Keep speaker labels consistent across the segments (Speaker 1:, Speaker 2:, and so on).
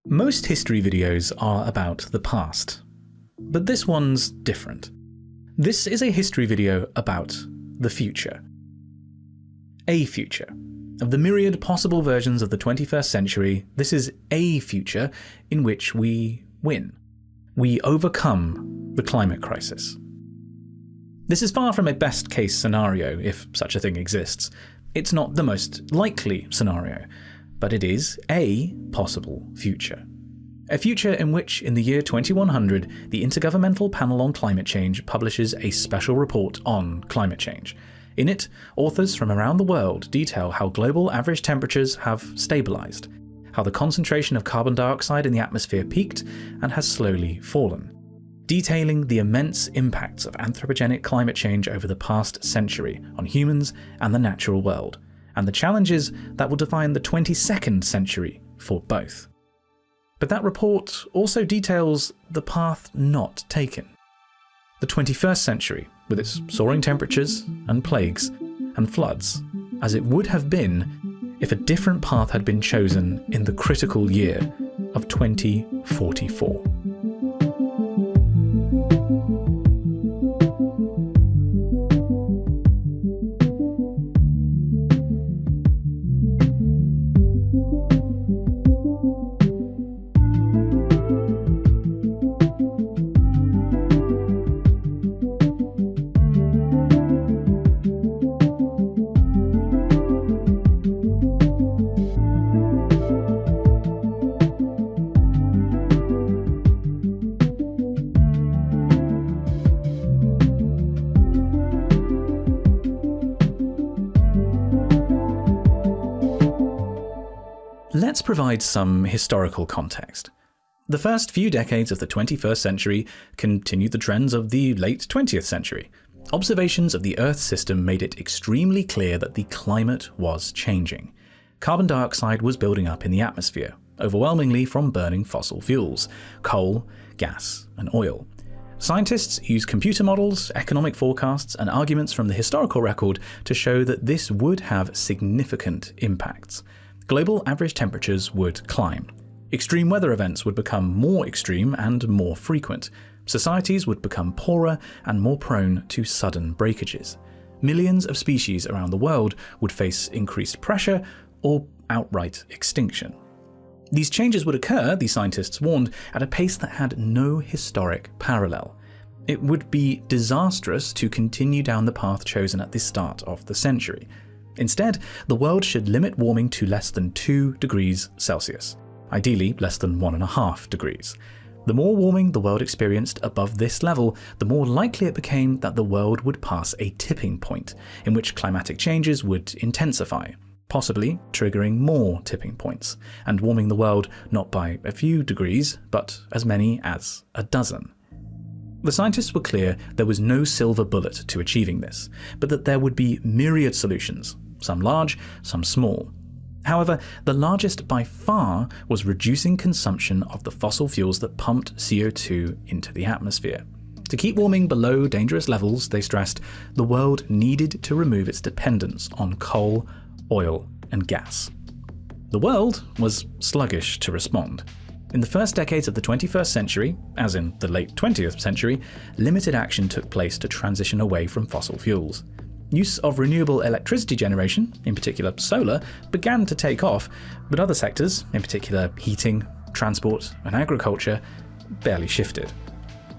Speaker 1: Most history videos are about the past, but this one's different. This is a history video about the future. A future. Of the myriad possible versions of the 21st century, this is a future in which we win. We overcome the climate crisis. This is far from a best-case scenario, if such a thing exists. It's not the most likely scenario, but it is a possible future. A future in which, in the year 2100, the Intergovernmental Panel on Climate Change publishes a special report on climate change. In it, authors from around the world detail how global average temperatures have stabilised, how the concentration of carbon dioxide in the atmosphere peaked and has slowly fallen, detailing the immense impacts of anthropogenic climate change over the past century on humans and the natural world, and the challenges that will define the 22nd century for both. But that report also details the path not taken. The 21st century, with its soaring temperatures and plagues and floods, as it would have been if a different path had been chosen in the critical year of 2044. Let's provide some historical context. The first few decades of the 21st century continued the trends of the late 20th century. Observations of the Earth system made it extremely clear that the climate was changing. Carbon dioxide was building up in the atmosphere, overwhelmingly from burning fossil fuels, coal, gas, and oil. Scientists used computer models, economic forecasts, and arguments from the historical record to show that this would have significant impacts. Global average temperatures would climb. Extreme weather events would become more extreme and more frequent. Societies would become poorer and more prone to sudden breakages. Millions of species around the world would face increased pressure or outright extinction. These changes would occur, the scientists warned, at a pace that had no historic parallel. It would be disastrous to continue down the path chosen at the start of the century. Instead, the world should limit warming to less than 2 degrees Celsius, ideally less than 1.5 degrees. The more warming the world experienced above this level, the more likely it became that the world would pass a tipping point, in which climatic changes would intensify, possibly triggering more tipping points, and warming the world not by a few degrees, but as many as a dozen. The scientists were clear there was no silver bullet to achieving this, but that there would be myriad solutions, some large, some small. However, the largest by far was reducing consumption of the fossil fuels that pumped CO2 into the atmosphere. To keep warming below dangerous levels, they stressed, the world needed to remove its dependence on coal, oil, and gas. The world was sluggish to respond. In the first decades of the 21st century, as in the late 20th century, limited action took place to transition away from fossil fuels. Use of renewable electricity generation, in particular solar, began to take off, but other sectors, in particular heating, transport, and agriculture, barely shifted.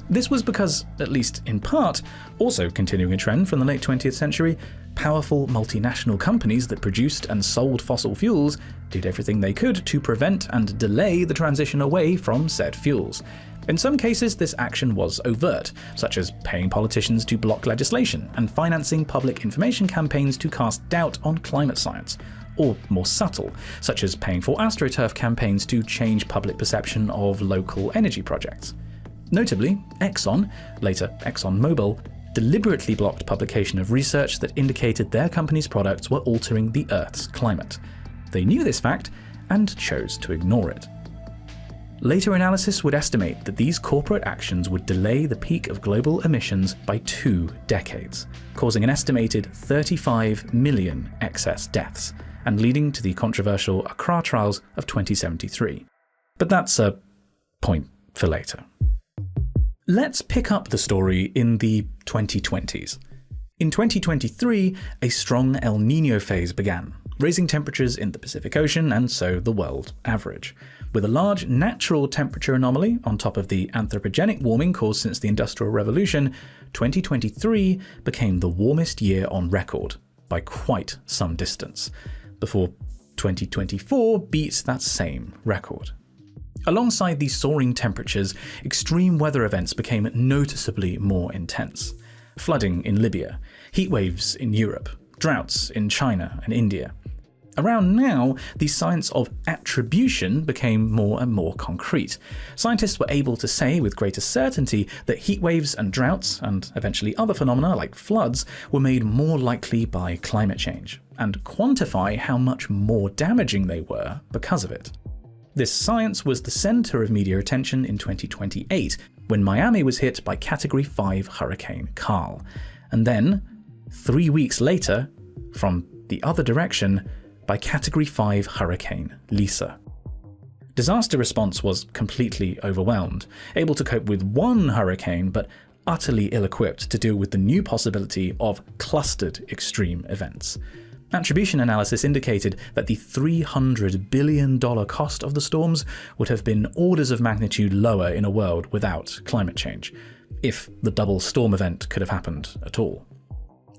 Speaker 1: This was because, at least in part, also continuing a trend from the late 20th century, powerful multinational companies that produced and sold fossil fuels did everything they could to prevent and delay the transition away from said fuels. In some cases, this action was overt, such as paying politicians to block legislation and financing public information campaigns to cast doubt on climate science, or more subtle, such as paying for AstroTurf campaigns to change public perception of local energy projects. Notably, Exxon, later ExxonMobil, deliberately blocked publication of research that indicated their company's products were altering the Earth's climate. They knew this fact and chose to ignore it. Later analysis would estimate that these corporate actions would delay the peak of global emissions by 2 decades, causing an estimated 35 million excess deaths, and leading to the controversial Accra trials of 2073. But that's a point for later. Let's pick up the story in the 2020s. In 2023, a strong El Niño phase began, raising temperatures in the Pacific Ocean and so the world average. With a large natural temperature anomaly on top of the anthropogenic warming caused since the Industrial Revolution, 2023 became the warmest year on record by quite some distance, before 2024 beat that same record. Alongside these soaring temperatures, extreme weather events became noticeably more intense. Flooding in Libya, heat waves in Europe, droughts in China and India. Around now, the science of attribution became more and more concrete. Scientists were able to say with greater certainty that heat waves and droughts, and eventually other phenomena like floods, were made more likely by climate change, and quantify how much more damaging they were because of it. This science was the center of media attention in 2028, when Miami was hit by Category 5 Hurricane Carl. And then, 3 weeks later, from the other direction, by Category 5 Hurricane Lisa. Disaster response was completely overwhelmed, able to cope with one hurricane, but utterly ill-equipped to deal with the new possibility of clustered extreme events. Attribution analysis indicated that the $300 billion cost of the storms would have been orders of magnitude lower in a world without climate change, if the double storm event could have happened at all.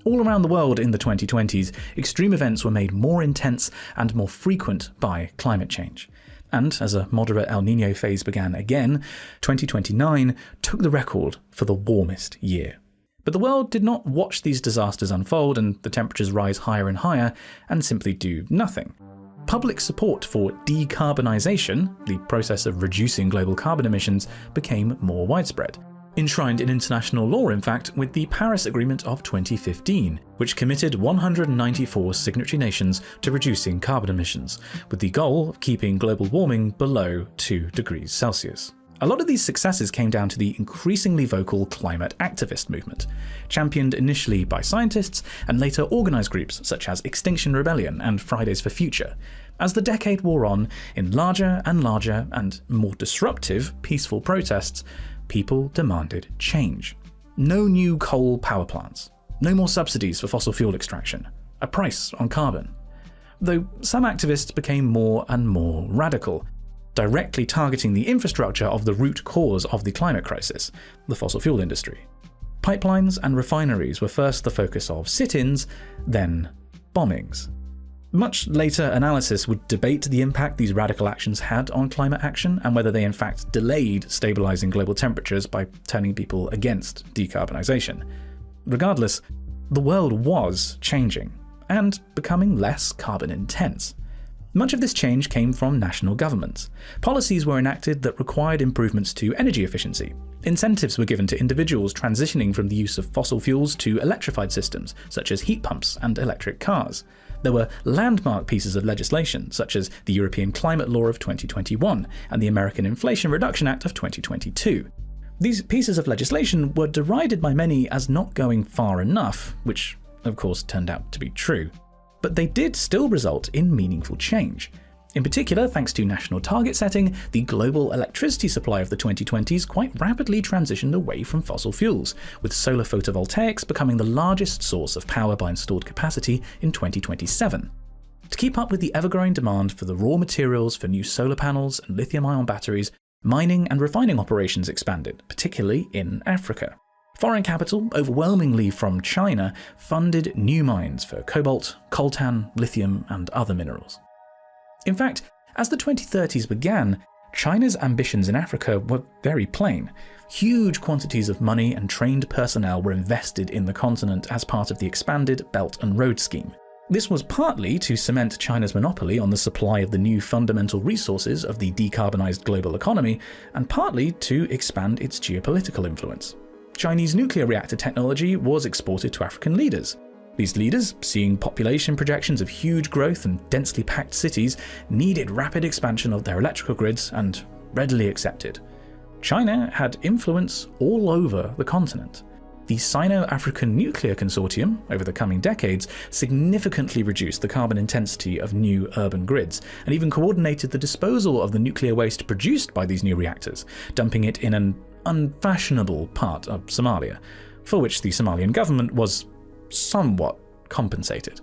Speaker 1: All around the world in the 2020s, extreme events were made more intense and more frequent by climate change. And as a moderate El Niño phase began again, 2029 took the record for the warmest year. But the world did not watch these disasters unfold and the temperatures rise higher and higher and simply do nothing. Public support for decarbonisation, the process of reducing global carbon emissions, became more widespread. Enshrined in international law, in fact, with the Paris Agreement of 2015, which committed 194 signatory nations to reducing carbon emissions, with the goal of keeping global warming below 2 degrees Celsius. A lot of these successes came down to the increasingly vocal climate activist movement, championed initially by scientists and later organised groups such as Extinction Rebellion and Fridays for Future. As the decade wore on, in larger and larger and more disruptive peaceful protests, people demanded change. No new coal power plants, no more subsidies for fossil fuel extraction, a price on carbon. Though some activists became more and more radical, directly targeting the infrastructure of the root cause of the climate crisis, the fossil fuel industry. Pipelines and refineries were first the focus of sit-ins, then bombings. Much later analysis would debate the impact these radical actions had on climate action and whether they in fact delayed stabilising global temperatures by turning people against decarbonisation. Regardless, the world was changing and becoming less carbon intense. Much of this change came from national governments. Policies were enacted that required improvements to energy efficiency. Incentives were given to individuals transitioning from the use of fossil fuels to electrified systems, such as heat pumps and electric cars. There were landmark pieces of legislation, such as the European Climate Law of 2021 and the American Inflation Reduction Act of 2022. These pieces of legislation were derided by many as not going far enough, which of course turned out to be true. But they did still result in meaningful change. In particular, thanks to national target setting, the global electricity supply of the 2020s quite rapidly transitioned away from fossil fuels, with solar photovoltaics becoming the largest source of power by installed capacity in 2027. To keep up with the ever-growing demand for the raw materials for new solar panels and lithium-ion batteries, mining and refining operations expanded, particularly in Africa. Foreign capital, overwhelmingly from China, funded new mines for cobalt, coltan, lithium, and other minerals. In fact, as the 2030s began, China's ambitions in Africa were very plain. Huge quantities of money and trained personnel were invested in the continent as part of the expanded Belt and Road Scheme. This was partly to cement China's monopoly on the supply of the new fundamental resources of the decarbonised global economy, and partly to expand its geopolitical influence. Chinese nuclear reactor technology was exported to African leaders. These leaders, seeing population projections of huge growth and densely packed cities, needed rapid expansion of their electrical grids and readily accepted. China had influence all over the continent. the Sino-African Nuclear Consortium, over the coming decades, significantly reduced the carbon intensity of new urban grids, and even coordinated the disposal of the nuclear waste produced by these new reactors, dumping it in an unfashionable part of Somalia, for which the Somalian government was somewhat compensated.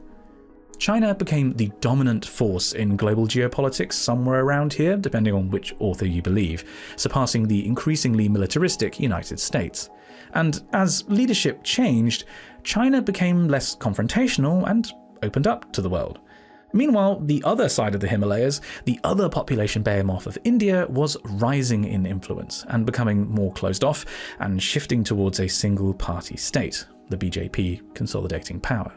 Speaker 1: China became the dominant force in global geopolitics somewhere around here, depending on which author you believe, surpassing the increasingly militaristic United States. And as leadership changed, China became less confrontational and opened up to the world. Meanwhile, the other side of the Himalayas, the other population behemoth of India, was rising in influence and becoming more closed off and shifting towards a single-party state, the BJP consolidating power.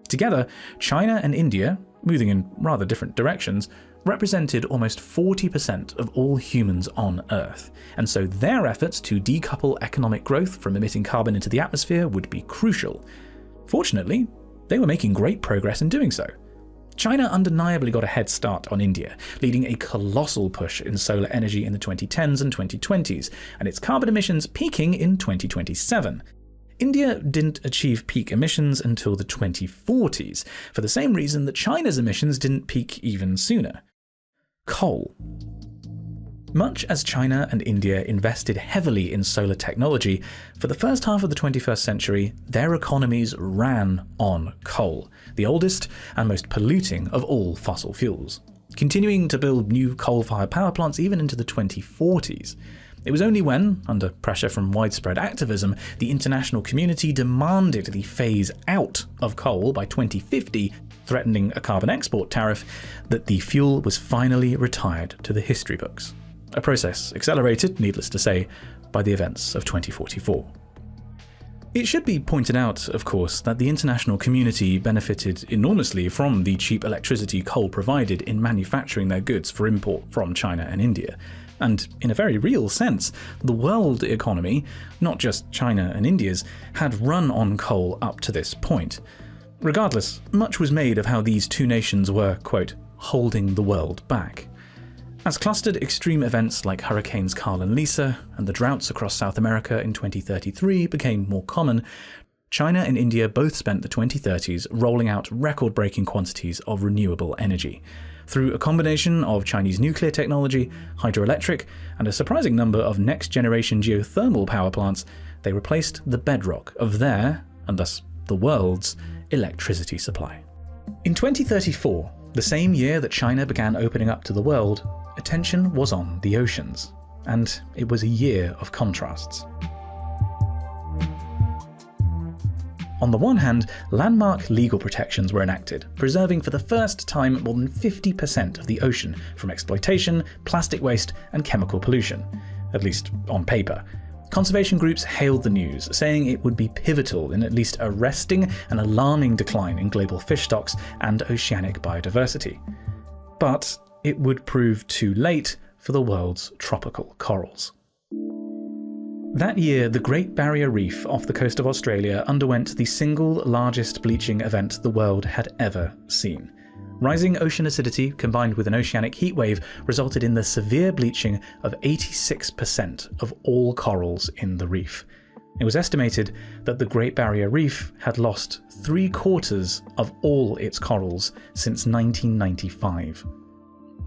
Speaker 1: Together, China and India, moving in rather different directions, represented almost 40% of all humans on Earth, and so their efforts to decouple economic growth from emitting carbon into the atmosphere would be crucial. Fortunately, they were making great progress in doing so. China undeniably got a head start on India, leading a colossal push in solar energy in the 2010s and 2020s, and its carbon emissions peaking in 2027. India didn't achieve peak emissions until the 2040s, for the same reason that China's emissions didn't peak even sooner. Coal. Much as China and India invested heavily in solar technology, for the first half of the 21st century, their economies ran on coal, the oldest and most polluting of all fossil fuels, continuing to build new coal-fired power plants even into the 2040s. It was only when, under pressure from widespread activism, the international community demanded the phase out of coal by 2050, threatening a carbon export tariff, that the fuel was finally retired to the history books. A process accelerated, needless to say, by the events of 2044. It should be pointed out, of course, that the international community benefited enormously from the cheap electricity coal provided in manufacturing their goods for import from China and India. And in a very real sense, the world economy, not just China and India's, had run on coal up to this point. Regardless, much was made of how these two nations were, quote, holding the world back. As clustered extreme events like Hurricanes Carl and Lisa and the droughts across South America in 2033 became more common, China and India both spent the 2030s rolling out record-breaking quantities of renewable energy. Through a combination of Chinese nuclear technology, hydroelectric, and a surprising number of next-generation geothermal power plants, they replaced the bedrock of their, and thus the world's, electricity supply. In 2034, the same year that China began opening up to the world, attention was on the oceans, and it was a year of contrasts. On the one hand, landmark legal protections were enacted, preserving for the first time more than 50% of the ocean from exploitation, plastic waste, and chemical pollution, at least on paper. Conservation groups hailed the news, saying it would be pivotal in at least arresting an alarming decline in global fish stocks and oceanic biodiversity. But it would prove too late for the world's tropical corals. That year, the Great Barrier Reef off the coast of Australia underwent the single largest bleaching event the world had ever seen. Rising ocean acidity combined with an oceanic heatwave resulted in the severe bleaching of 86% of all corals in the reef. It was estimated that the Great Barrier Reef had lost 3/4 of all its corals since 1995.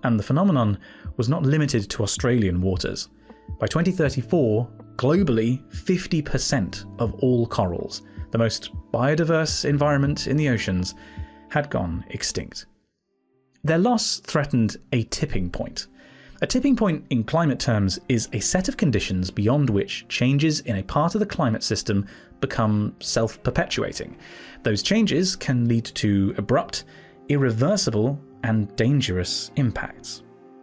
Speaker 1: And the phenomenon was not limited to Australian waters. By 2034, globally, 50% of all corals, the most biodiverse environment in the oceans, had gone extinct. Their loss threatened a tipping point. A tipping point in climate terms is a set of conditions beyond which changes in a part of the climate system become self-perpetuating. Those changes can lead to abrupt, irreversible, and dangerous impacts.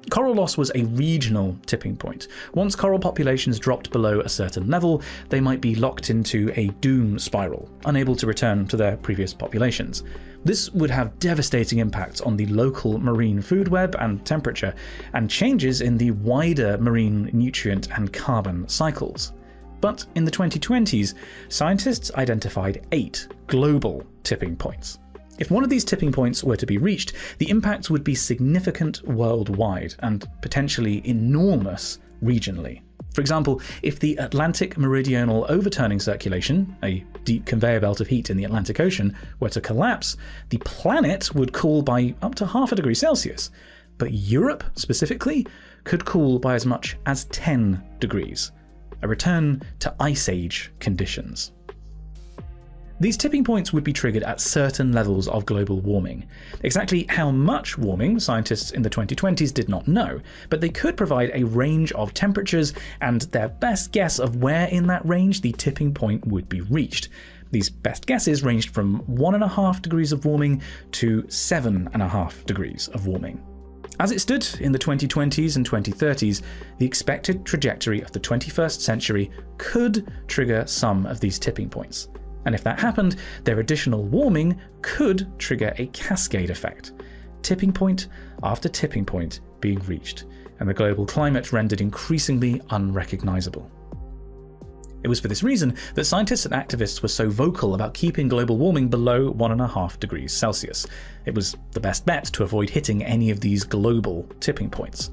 Speaker 1: Coral loss was a regional tipping point. Once coral populations dropped below a certain level, they might be locked into a doom spiral, unable to return to their previous populations. This would have devastating impacts on the local marine food web and temperature, and changes in the wider marine nutrient and carbon cycles. But in the 2020s, scientists identified 8 global tipping points. If one of these tipping points were to be reached, the impacts would be significant worldwide and potentially enormous regionally. For example, if the Atlantic meridional overturning circulation, a deep conveyor belt of heat in the Atlantic Ocean, were to collapse, the planet would cool by up to 0.5 degree Celsius. But Europe, specifically, could cool by as much as 10 degrees. A return to Ice Age conditions. These tipping points would be triggered at certain levels of global warming. Exactly how much warming scientists in the 2020s did not know, but they could provide a range of temperatures and their best guess of where in that range the tipping point would be reached. These best guesses ranged from 1.5 degrees of warming to 7.5 degrees of warming. As it stood in the 2020s and 2030s, the expected trajectory of the 21st century could trigger some of these tipping points. And if that happened, their additional warming could trigger a cascade effect, tipping point after tipping point being reached, and the global climate rendered increasingly unrecognizable. It was for this reason that scientists and activists were so vocal about keeping global warming below 1.5 degrees Celsius. It was the best bet to avoid hitting any of these global tipping points.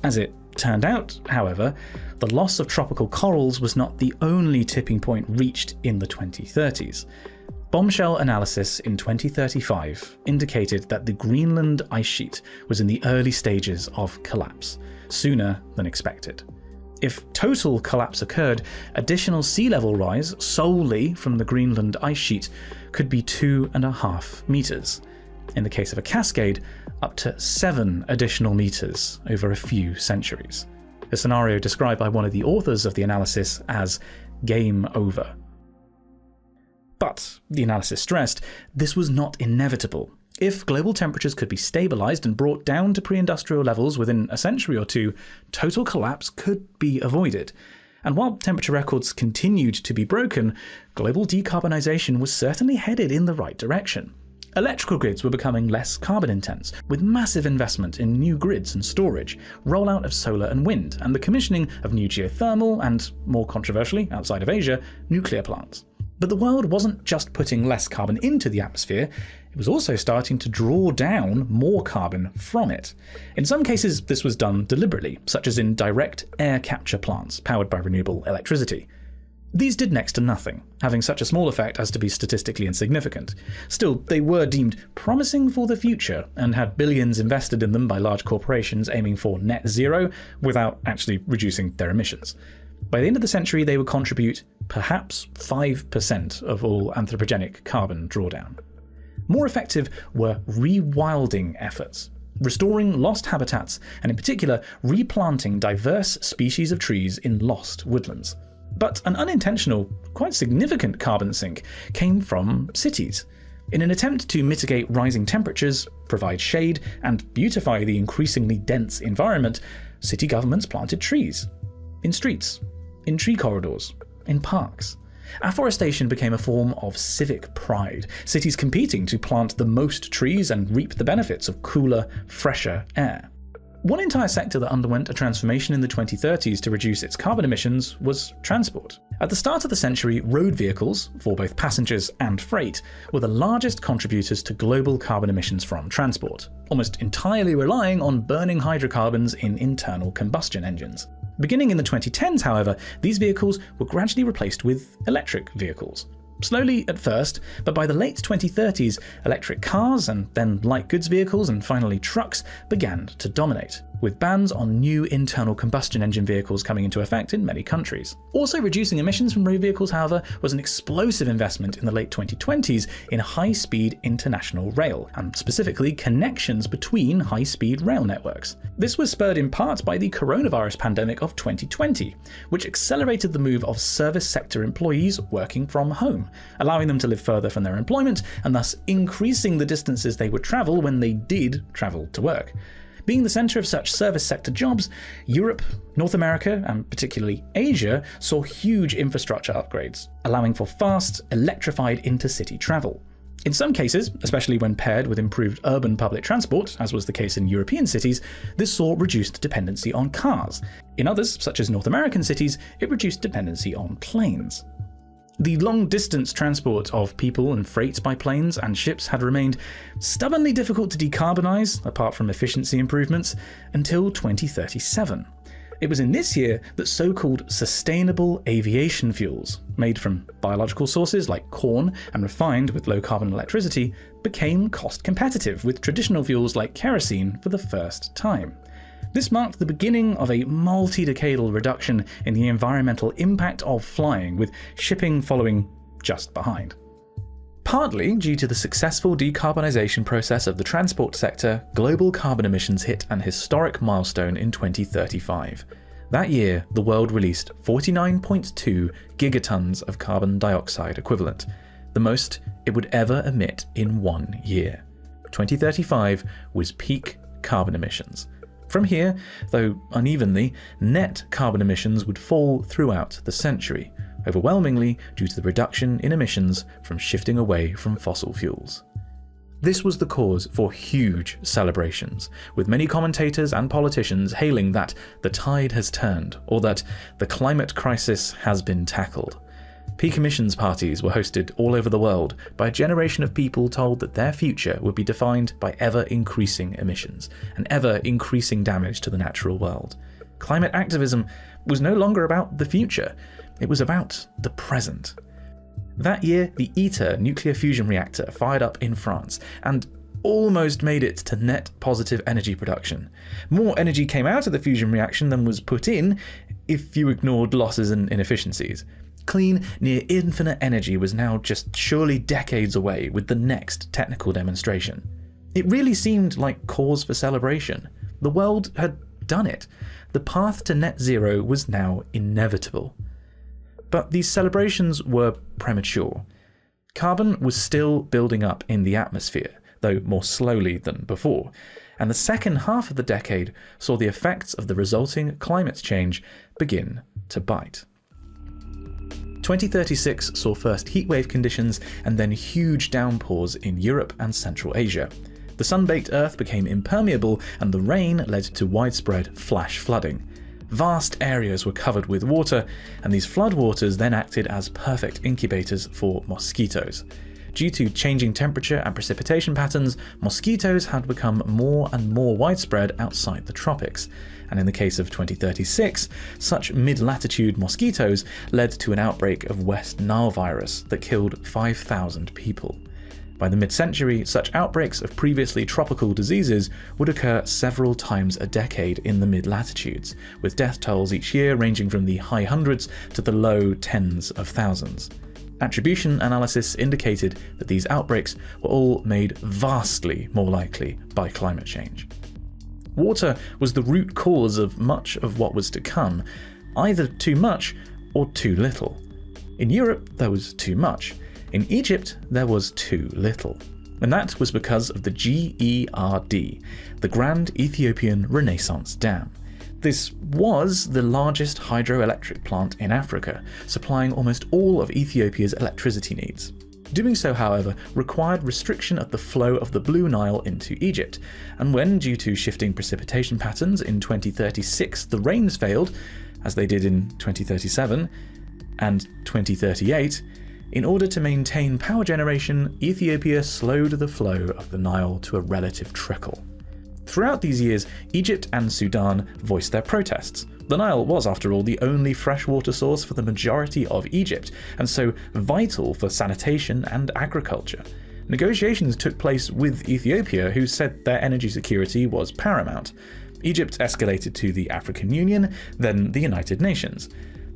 Speaker 1: As it turned out, however, the loss of tropical corals was not the only tipping point reached in the 2030s. Bombshell analysis in 2035 indicated that the Greenland ice sheet was in the early stages of collapse, sooner than expected. If total collapse occurred, additional sea level rise solely from the Greenland ice sheet could be 2.5 meters. In the case of a cascade, up to 7 additional meters over a few centuries. A scenario described by one of the authors of the analysis as game over. But, the analysis stressed, this was not inevitable. If global temperatures could be stabilized and brought down to pre-industrial levels within a century or two, total collapse could be avoided. And while temperature records continued to be broken, global decarbonization was certainly headed in the right direction. Electrical grids were becoming less carbon intense, with massive investment in new grids and storage, rollout of solar and wind, and the commissioning of new geothermal and, more controversially, outside of Asia, nuclear plants. But the world wasn't just putting less carbon into the atmosphere, it was also starting to draw down more carbon from it. In some cases, this was done deliberately, such as in direct air capture plants powered by renewable electricity. These did next to nothing, having such a small effect as to be statistically insignificant. Still, they were deemed promising for the future and had billions invested in them by large corporations aiming for net zero without actually reducing their emissions. By the end of the century, they would contribute perhaps 5% of all anthropogenic carbon drawdown. More effective were rewilding efforts, restoring lost habitats, and in particular, replanting diverse species of trees in lost woodlands. But an unintentional, quite significant carbon sink came from cities. In an attempt to mitigate rising temperatures, provide shade, and beautify the increasingly dense environment, city governments planted trees. In streets, in tree corridors, in parks. Afforestation became a form of civic pride, cities competing to plant the most trees and reap the benefits of cooler, fresher air. One entire sector that underwent a transformation in the 2030s to reduce its carbon emissions was transport. At the start of the century, road vehicles, for both passengers and freight, were the largest contributors to global carbon emissions from transport, almost entirely relying on burning hydrocarbons in internal combustion engines. Beginning in the 2010s, however, these vehicles were gradually replaced with electric vehicles. Slowly at first, but by the late 2030s, electric cars and then light goods vehicles and finally trucks began to dominate, with bans on new internal combustion engine vehicles coming into effect in many countries. Also reducing emissions from road vehicles, however, was an explosive investment in the late 2020s in high-speed international rail, and specifically connections between high-speed rail networks. This was spurred in part by the coronavirus pandemic of 2020, which accelerated the move of service sector employees working from home, allowing them to live further from their employment and thus increasing the distances they would travel when they did travel to work. Being the centre of such service sector jobs, Europe, North America, and particularly Asia saw huge infrastructure upgrades, allowing for fast, electrified intercity travel. In some cases, especially when paired with improved urban public transport, as was the case in European cities, this saw reduced dependency on cars. In others, such as North American cities, it reduced dependency on planes. The long-distance transport of people and freight by planes and ships had remained stubbornly difficult to decarbonise, apart from efficiency improvements, until 2037. It was in this year that so-called sustainable aviation fuels, made from biological sources like corn and refined with low-carbon electricity, became cost competitive with traditional fuels like kerosene for the first time. This marked the beginning of a multi-decadal reduction in the environmental impact of flying, with shipping following just behind. Partly due to the successful decarbonisation process of the transport sector, global carbon emissions hit an historic milestone in 2035. That year, the world released 49.2 gigatons of carbon dioxide equivalent, the most it would ever emit in 1 year. 2035 was peak carbon emissions. From here, though unevenly, net carbon emissions would fall throughout the century, overwhelmingly due to the reduction in emissions from shifting away from fossil fuels. This was the cause for huge celebrations, with many commentators and politicians hailing that the tide has turned, or that the climate crisis has been tackled. Peak emissions parties were hosted all over the world by a generation of people told that their future would be defined by ever-increasing emissions and ever-increasing damage to the natural world. Climate activism was no longer about the future, it was about the present. That year, the ITER nuclear fusion reactor fired up in France and almost made it to net positive energy production. More energy came out of the fusion reaction than was put in if you ignored losses and inefficiencies. Clean, near infinite energy was now just surely decades away with the next technical demonstration. It really seemed like cause for celebration. The world had done it. The path to net zero was now inevitable. But these celebrations were premature. Carbon was still building up in the atmosphere, though more slowly than before, and the second half of the decade saw the effects of the resulting climate change begin to bite. 2036 saw first heatwave conditions and then huge downpours in Europe and Central Asia. The sun-baked Earth became impermeable and the rain led to widespread flash flooding. Vast areas were covered with water, and these floodwaters then acted as perfect incubators for mosquitoes. Due to changing temperature and precipitation patterns, mosquitoes had become more and more widespread outside the tropics, and in the case of 2036, such mid-latitude mosquitoes led to an outbreak of West Nile virus that killed 5,000 people. By the mid-century, such outbreaks of previously tropical diseases would occur several times a decade in the mid-latitudes, with death tolls each year ranging from the high hundreds to the low tens of thousands. Attribution analysis indicated that these outbreaks were all made vastly more likely by climate change. Water was the root cause of much of what was to come, either too much or too little. In Europe, there was too much. In Egypt, there was too little. And that was because of the GERD, the Grand Ethiopian Renaissance Dam. This was the largest hydroelectric plant in Africa, supplying almost all of Ethiopia's electricity needs. Doing so, however, required restriction of the flow of the Blue Nile into Egypt, and when, due to shifting precipitation patterns in 2036, the rains failed, as they did in 2037 and 2038, in order to maintain power generation, Ethiopia slowed the flow of the Nile to a relative trickle. Throughout these years, Egypt and Sudan voiced their protests. The Nile was, after all, the only freshwater source for the majority of Egypt, and so vital for sanitation and agriculture. Negotiations took place with Ethiopia, who said their energy security was paramount. Egypt escalated to the African Union, then the United Nations.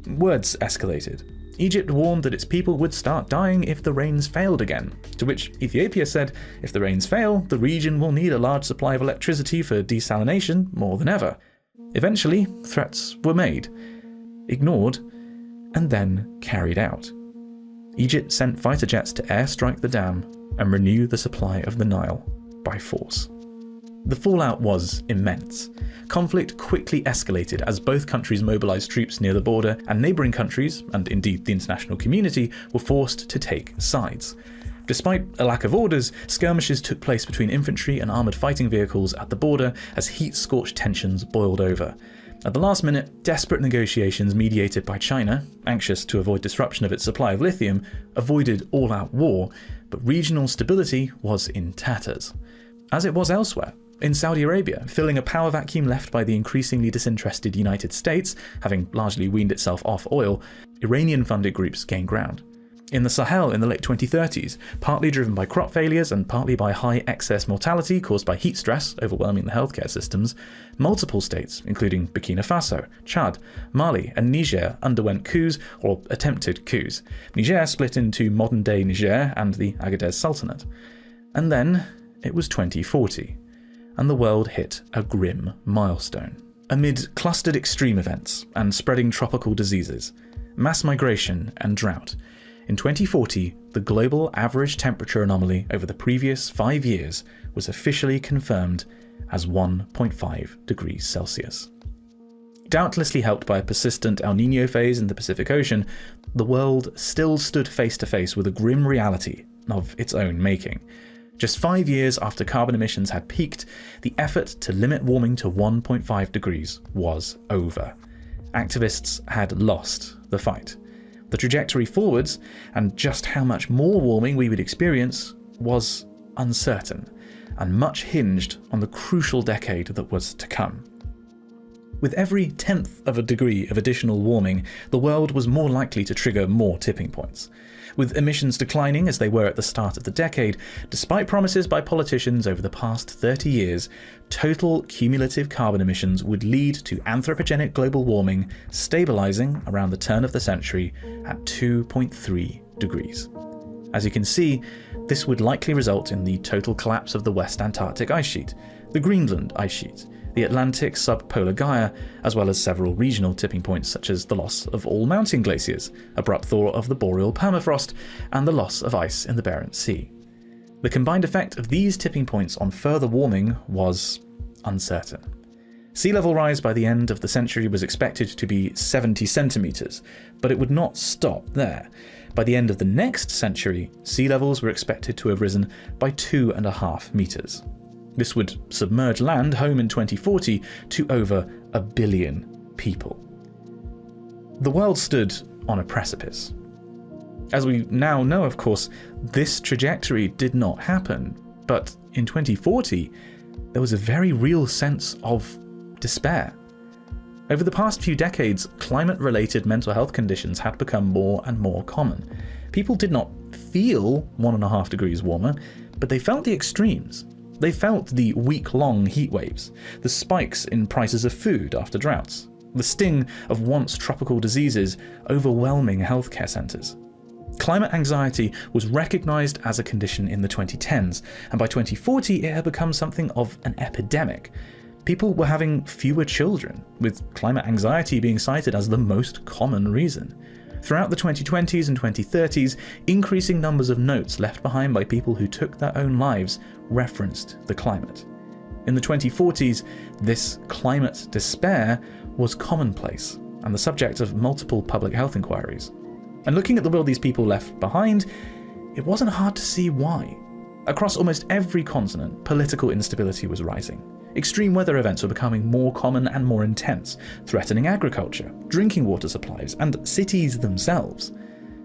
Speaker 1: Words escalated. Egypt warned that its people would start dying if the rains failed again, to which Ethiopia said, if the rains fail, the region will need a large supply of electricity for desalination more than ever. Eventually, threats were made, ignored, and then carried out. Egypt sent fighter jets to airstrike the dam and renew the supply of the Nile by force. The fallout was immense. Conflict quickly escalated as both countries mobilized troops near the border, and neighboring countries, and indeed the international community, were forced to take sides. Despite a lack of orders, skirmishes took place between infantry and armoured fighting vehicles at the border as heat-scorched tensions boiled over. At the last minute, desperate negotiations mediated by China, anxious to avoid disruption of its supply of lithium, avoided all-out war, but regional stability was in tatters. As it was elsewhere. In Saudi Arabia, filling a power vacuum left by the increasingly disinterested United States, having largely weaned itself off oil, Iranian-funded groups gained ground. In the Sahel in the late 2030s, partly driven by crop failures and partly by high excess mortality caused by heat stress overwhelming the healthcare systems, multiple states, including Burkina Faso, Chad, Mali and Niger, underwent coups or attempted coups. Niger split into modern-day Niger and the Agadez Sultanate. And then it was 2040, and the world hit a grim milestone. Amid clustered extreme events and spreading tropical diseases, mass migration and drought, in 2040, the global average temperature anomaly over the previous 5 years was officially confirmed as 1.5 degrees Celsius. Doubtlessly helped by a persistent El Niño phase in the Pacific Ocean, the world still stood face to face with a grim reality of its own making. Just 5 years after carbon emissions had peaked, the effort to limit warming to 1.5 degrees was over. Activists had lost the fight. The trajectory forwards, and just how much more warming we would experience, was uncertain, and much hinged on the crucial decade that was to come. With every 1/10 of a degree of additional warming, the world was more likely to trigger more tipping points. With emissions declining as they were at the start of the decade, despite promises by politicians over the past 30 years, total cumulative carbon emissions would lead to anthropogenic global warming stabilising around the turn of the century at 2.3 degrees. As you can see, this would likely result in the total collapse of the West Antarctic ice sheet, the Greenland ice sheet, the Atlantic subpolar gyre, as well as several regional tipping points such as the loss of all mountain glaciers, abrupt thaw of the boreal permafrost, and the loss of ice in the Barents Sea. The combined effect of these tipping points on further warming was uncertain. Sea level rise by the end of the century was expected to be 70 centimetres, but it would not stop there. By the end of the next century, sea levels were expected to have risen by 2.5 metres. This would submerge land home in 2040 to over 1 billion people. The world stood on a precipice. As we now know, of course, this trajectory did not happen, but in 2040, there was a very real sense of despair. Over the past few decades, climate-related mental health conditions had become more and more common. People did not feel 1.5 degrees warmer, but they felt the extremes. They felt the week-long heat waves, the spikes in prices of food after droughts, the sting of once tropical diseases overwhelming healthcare centres. Climate anxiety was recognised as a condition in the 2010s, and by 2040 it had become something of an epidemic. People were having fewer children, with climate anxiety being cited as the most common reason. Throughout the 2020s and 2030s, increasing numbers of notes left behind by people who took their own lives referenced the climate. In the 2040s, this climate despair was commonplace and the subject of multiple public health inquiries. And looking at the world these people left behind, it wasn't hard to see why. Across almost every continent, political instability was rising. Extreme weather events were becoming more common and more intense, threatening agriculture, drinking water supplies, and cities themselves.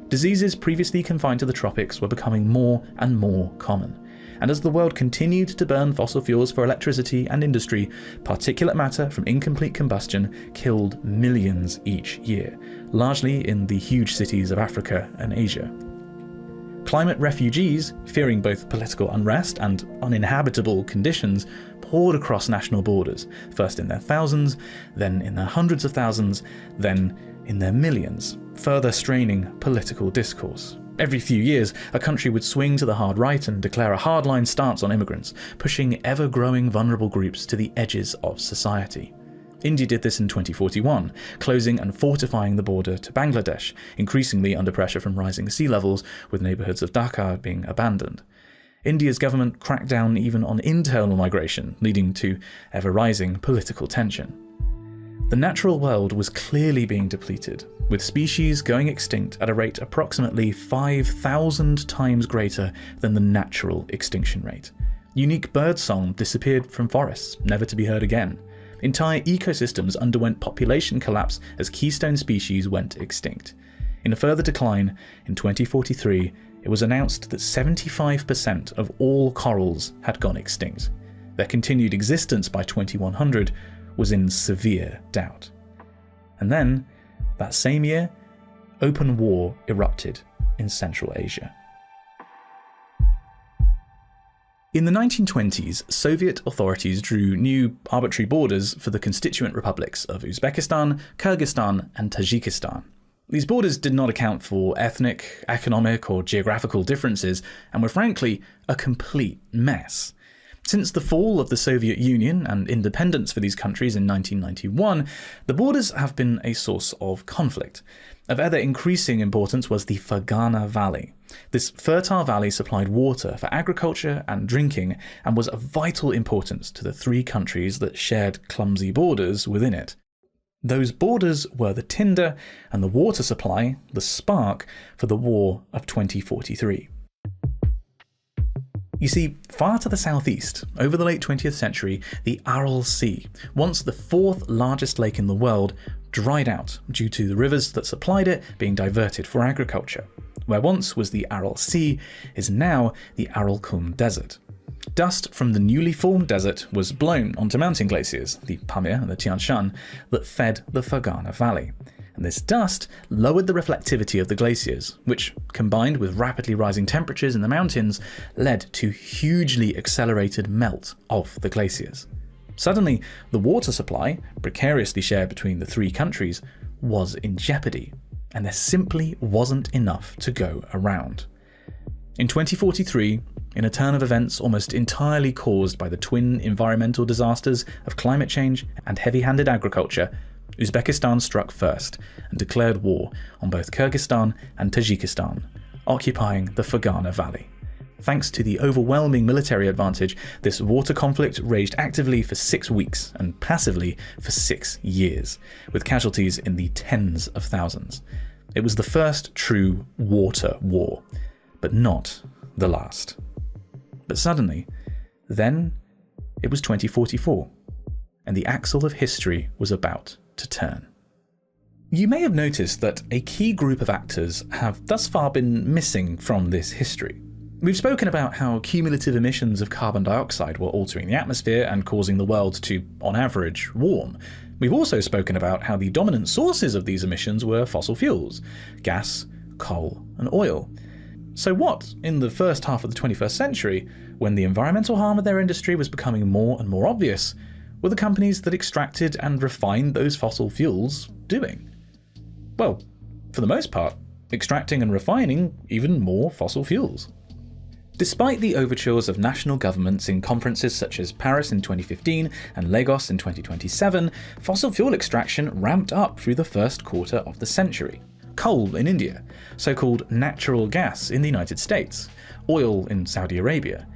Speaker 1: Diseases previously confined to the tropics were becoming more and more common. And as the world continued to burn fossil fuels for electricity and industry, particulate matter from incomplete combustion killed millions each year, largely in the huge cities of Africa and Asia. Climate refugees, fearing both political unrest and uninhabitable conditions, poured across national borders, first in their thousands, then in their hundreds of thousands, then in their millions, further straining political discourse. Every few years, a country would swing to the hard right and declare a hardline stance on immigrants, pushing ever-growing vulnerable groups to the edges of society. India did this in 2041, closing and fortifying the border to Bangladesh, increasingly under pressure from rising sea levels, with neighbourhoods of Dhaka being abandoned. India's government cracked down even on internal migration, leading to ever-rising political tension. The natural world was clearly being depleted, with species going extinct at a rate approximately 5,000 times greater than the natural extinction rate. Unique birdsong disappeared from forests, never to be heard again. Entire ecosystems underwent population collapse as keystone species went extinct. In a further decline, in 2043, it was announced that 75% of all corals had gone extinct. Their continued existence by 2100 was in severe doubt. And then, that same year, open war erupted in Central Asia. In the 1920s, Soviet authorities drew new arbitrary borders for the constituent republics of Uzbekistan, Kyrgyzstan, and Tajikistan. These borders did not account for ethnic, economic, or geographical differences, and were frankly a complete mess. Since the fall of the Soviet Union and independence for these countries in 1991, the borders have been a source of conflict. Of ever increasing importance was the Fergana Valley. This fertile valley supplied water for agriculture and drinking, and was of vital importance to the three countries that shared clumsy borders within it. Those borders were the tinder, and the water supply the spark for the War of 2043. You see, far to the southeast, over the late 20th century, the Aral Sea, once the fourth largest lake in the world, dried out due to the rivers that supplied it being diverted for agriculture. Where once was the Aral Sea is now the Aral-Kum Desert. Dust from the newly formed desert was blown onto mountain glaciers, the Pamir and the Tian Shan, that fed the Fergana Valley. And this dust lowered the reflectivity of the glaciers, which, combined with rapidly rising temperatures in the mountains, led to hugely accelerated melt of the glaciers. Suddenly, the water supply, precariously shared between the three countries, was in jeopardy, and there simply wasn't enough to go around. In 2043, in a turn of events almost entirely caused by the twin environmental disasters of climate change and heavy-handed agriculture, Uzbekistan struck first and declared war on both Kyrgyzstan and Tajikistan, occupying the Fergana Valley. Thanks to the overwhelming military advantage, this water conflict raged actively for 6 weeks and passively for 6 years, with casualties in the tens of thousands. It was the first true water war, but not the last. But suddenly, then, it was 2044, and the axle of history was about to turn. You may have noticed that a key group of actors have thus far been missing from this history. We've spoken about how cumulative emissions of carbon dioxide were altering the atmosphere and causing the world to, on average, warm. We've also spoken about how the dominant sources of these emissions were fossil fuels, gas, coal, and oil. So what, in the first half of the 21st century, when the environmental harm of their industry was becoming more and more obvious, were the companies that extracted and refined those fossil fuels doing? Well, for the most part, extracting and refining even more fossil fuels. Despite the overtures of national governments in conferences such as Paris in 2015 and Lagos in 2027, fossil fuel extraction ramped up through the first quarter of the century. Coal in India, so-called natural gas in the United States, oil in Saudi Arabia.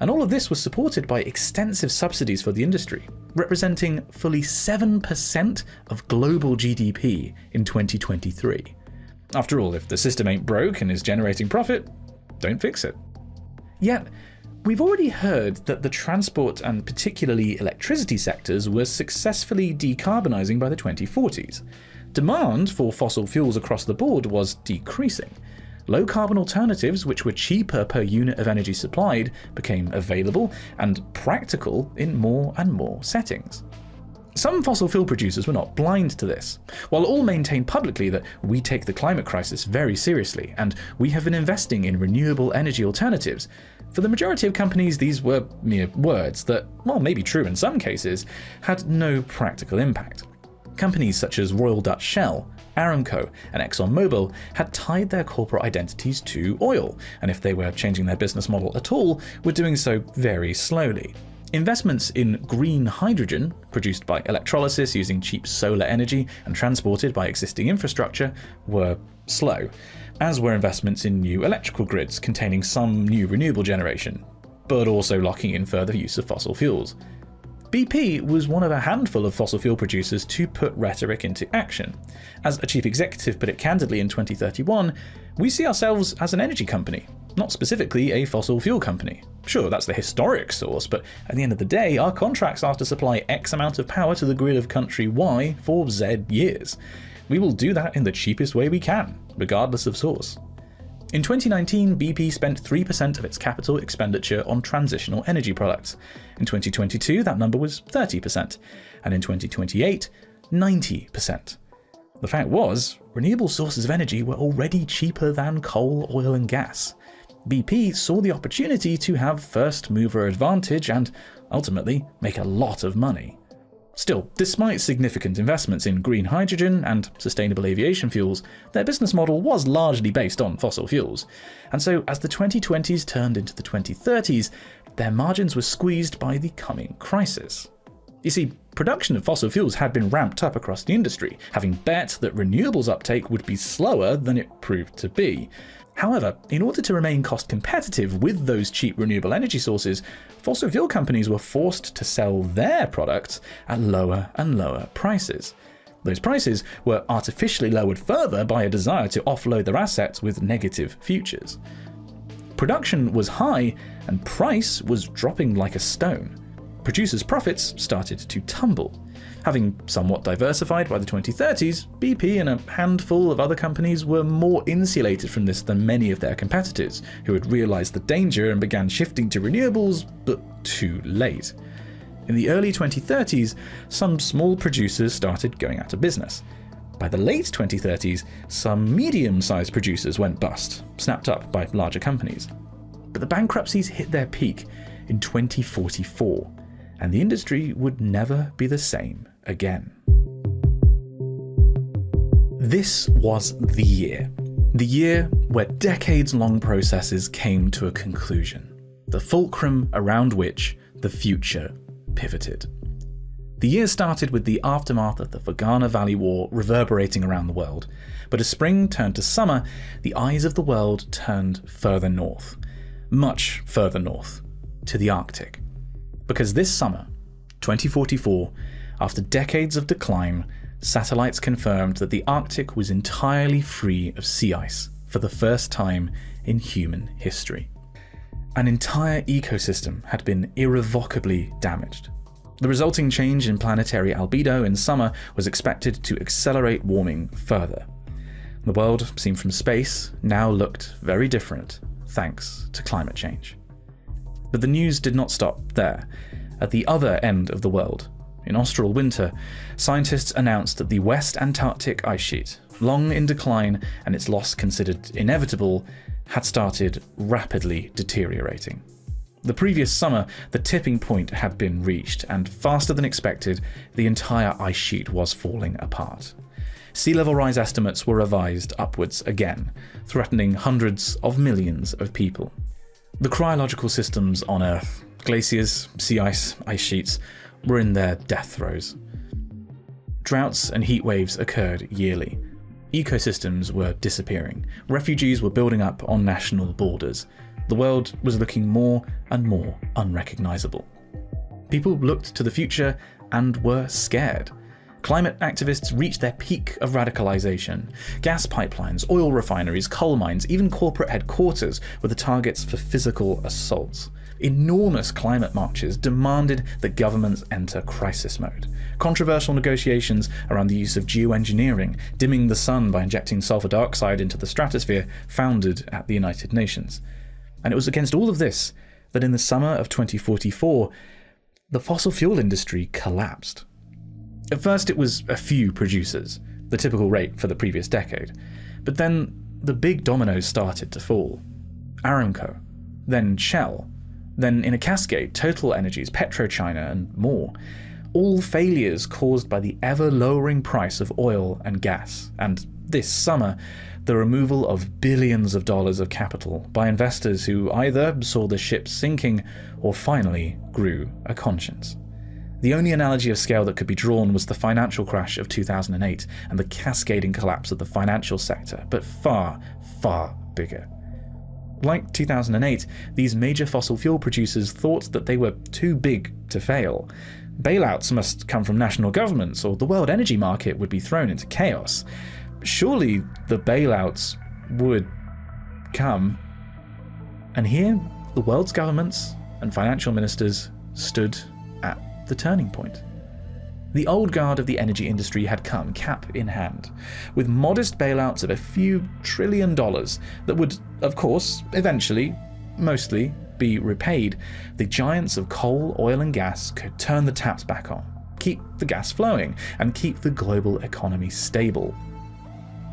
Speaker 1: And all of this was supported by extensive subsidies for the industry, representing fully 7% of global GDP in 2023. After all, if the system ain't broke and is generating profit, don't fix it. Yet, we've already heard that the transport and particularly electricity sectors were successfully decarbonising by the 2040s. Demand for fossil fuels across the board was decreasing. Low-carbon alternatives, which were cheaper per unit of energy supplied, became available and practical in more and more settings. Some fossil fuel producers were not blind to this. While all maintained publicly that we take the climate crisis very seriously and we have been investing in renewable energy alternatives, for the majority of companies these were mere words that, while maybe true in some cases, had no practical impact. Companies such as Royal Dutch Shell, Aramco, and ExxonMobil had tied their corporate identities to oil, and if they were changing their business model at all, were doing so very slowly. Investments in green hydrogen, produced by electrolysis using cheap solar energy and transported by existing infrastructure, were slow, as were investments in new electrical grids containing some new renewable generation, but also locking in further use of fossil fuels. BP was one of a handful of fossil fuel producers to put rhetoric into action. As a chief executive put it candidly in 2031, we see ourselves as an energy company, not specifically a fossil fuel company. Sure, that's the historic source, but at the end of the day, our contracts are to supply X amount of power to the grid of country Y for Z years. We will do that in the cheapest way we can, regardless of source. In 2019, BP spent 3% of its capital expenditure on transitional energy products. In 2022, that number was 30%, and in 2028, 90%. The fact was, renewable sources of energy were already cheaper than coal, oil, and gas. BP saw the opportunity to have first-mover advantage and, ultimately, make a lot of money. Still, despite significant investments in green hydrogen and sustainable aviation fuels, their business model was largely based on fossil fuels. And so, as the 2020s turned into the 2030s, their margins were squeezed by the coming crisis. You see, production of fossil fuels had been ramped up across the industry, having bet that renewables uptake would be slower than it proved to be. However, in order to remain cost competitive with those cheap renewable energy sources, fossil fuel companies were forced to sell their products at lower and lower prices. Those prices were artificially lowered further by a desire to offload their assets with negative futures. Production was high and price was dropping like a stone. Producers' profits started to tumble. Having somewhat diversified by the 2030s, BP and a handful of other companies were more insulated from this than many of their competitors, who had realized the danger and began shifting to renewables, but too late. In the early 2030s, some small producers started going out of business. By the late 2030s, some medium-sized producers went bust, snapped up by larger companies. But the bankruptcies hit their peak in 2044, and the industry would never be the same again. This was the year where decades-long processes came to a conclusion, the fulcrum around which the future pivoted. The year started with the aftermath of the Fergana Valley War reverberating around the world, but as spring turned to summer, the eyes of the world turned further north, much further north, to the Arctic. Because this summer, 2044, after decades of decline, satellites confirmed that the Arctic was entirely free of sea ice for the first time in human history. An entire ecosystem had been irrevocably damaged. The resulting change in planetary albedo in summer was expected to accelerate warming further. The world, seen from space, now looked very different thanks to climate change. But the news did not stop there. At the other end of the world, in austral winter, scientists announced that the West Antarctic ice sheet, long in decline and its loss considered inevitable, had started rapidly deteriorating. The previous summer, the tipping point had been reached, and faster than expected, the entire ice sheet was falling apart. Sea level rise estimates were revised upwards again, threatening hundreds of millions of people. The cryological systems on Earth, glaciers, sea ice, ice sheets, were in their death throes. Droughts and heat waves occurred yearly. Ecosystems were disappearing. Refugees were building up on national borders. The world was looking more and more unrecognizable. People looked to the future and were scared. Climate activists reached their peak of radicalization. Gas pipelines, oil refineries, coal mines, even corporate headquarters were the targets for physical assaults. Enormous climate marches demanded that governments enter crisis mode. Controversial negotiations around the use of geoengineering, dimming the sun by injecting sulfur dioxide into the stratosphere, foundered at the United Nations. And it was against all of this that in the summer of 2044, the fossil fuel industry collapsed. At first it was a few producers, the typical rate for the previous decade. But then the big dominoes started to fall. Aramco, then Shell, then in a cascade, Total Energies, PetroChina, and more. All failures caused by the ever-lowering price of oil and gas, and this summer, the removal of billions of dollars of capital by investors who either saw the ship sinking or finally grew a conscience. The only analogy of scale that could be drawn was the financial crash of 2008 and the cascading collapse of the financial sector, but far, far bigger. Like 2008, these major fossil fuel producers thought that they were too big to fail. Bailouts must come from national governments, or the world energy market would be thrown into chaos. Surely the bailouts would come. And here, the world's governments and financial ministers stood at the turning point. The old guard of the energy industry had come cap in hand, with modest bailouts of a few $1 trillion that would, of course, eventually, mostly, be repaid. The giants of coal, oil and gas could turn the taps back on, keep the gas flowing, and keep the global economy stable.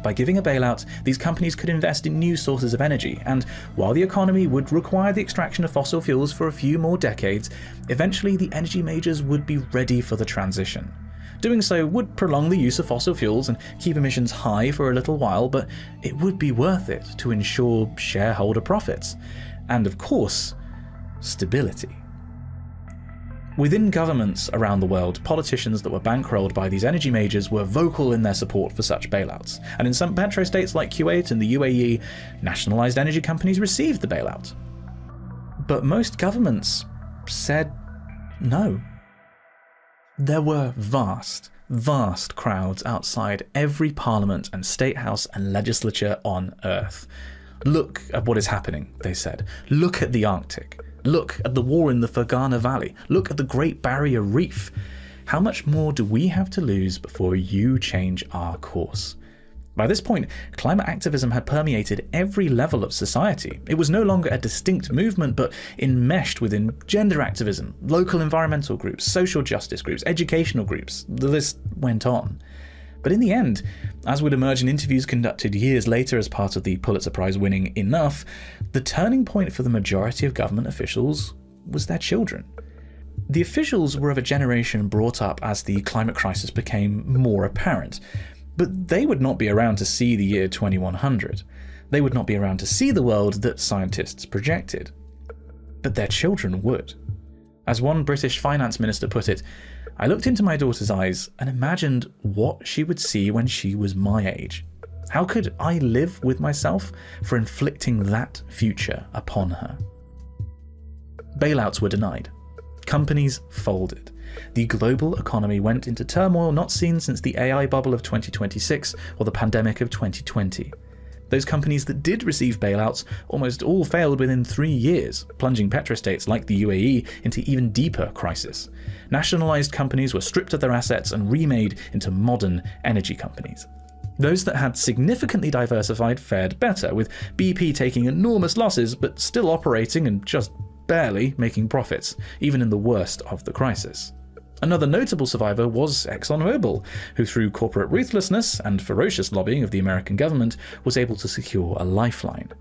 Speaker 1: By giving a bailout, these companies could invest in new sources of energy, and while the economy would require the extraction of fossil fuels for a few more decades, eventually the energy majors would be ready for the transition. Doing so would prolong the use of fossil fuels and keep emissions high for a little while, but it would be worth it to ensure shareholder profits. And of course, stability. Within governments around the world, politicians that were bankrolled by these energy majors were vocal in their support for such bailouts, and in some petrostates like Kuwait and the UAE, nationalised energy companies received the bailout. But most governments said no. There were vast crowds outside every parliament and state house and legislature on Earth. Look at what is happening, they said. Look at the Arctic. Look at the war in the Fergana Valley. Look at the Great Barrier Reef. How much more do we have to lose before you change our course? By this point, climate activism had permeated every level of society. It was no longer a distinct movement, but enmeshed within gender activism, local environmental groups, social justice groups, educational groups. The list went on. But in the end, as would emerge in interviews conducted years later as part of the Pulitzer Prize-winning Enough, the turning point for the majority of government officials was their children. The officials were of a generation brought up as the climate crisis became more apparent, but they would not be around to see the year 2100. They would not be around to see the world that scientists projected. But their children would. As one British finance minister put it, I looked into my daughter's eyes and imagined what she would see when she was my age. How could I live with myself for inflicting that future upon her? Bailouts were denied. Companies folded. The global economy went into turmoil not seen since the AI bubble of 2026 or the pandemic of 2020. Those companies that did receive bailouts almost all failed within 3 years, plunging petrostates like the UAE into even deeper crisis. Nationalised companies were stripped of their assets and remade into modern energy companies. Those that had significantly diversified fared better, with BP taking enormous losses but still operating and just barely making profits, even in the worst of the crisis. Another notable survivor was ExxonMobil, who through corporate ruthlessness and ferocious lobbying of the American government was able to secure a lifeline.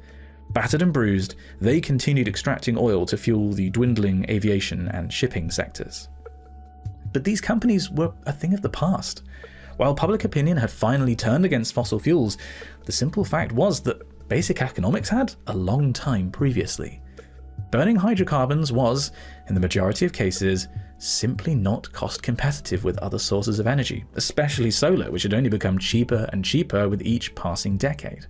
Speaker 1: Battered and bruised, they continued extracting oil to fuel the dwindling aviation and shipping sectors. But these companies were a thing of the past. While public opinion had finally turned against fossil fuels, the simple fact was that basic economics had a long time previously. Burning hydrocarbons was, in the majority of cases, simply not cost competitive with other sources of energy, especially solar, which had only become cheaper and cheaper with each passing decade.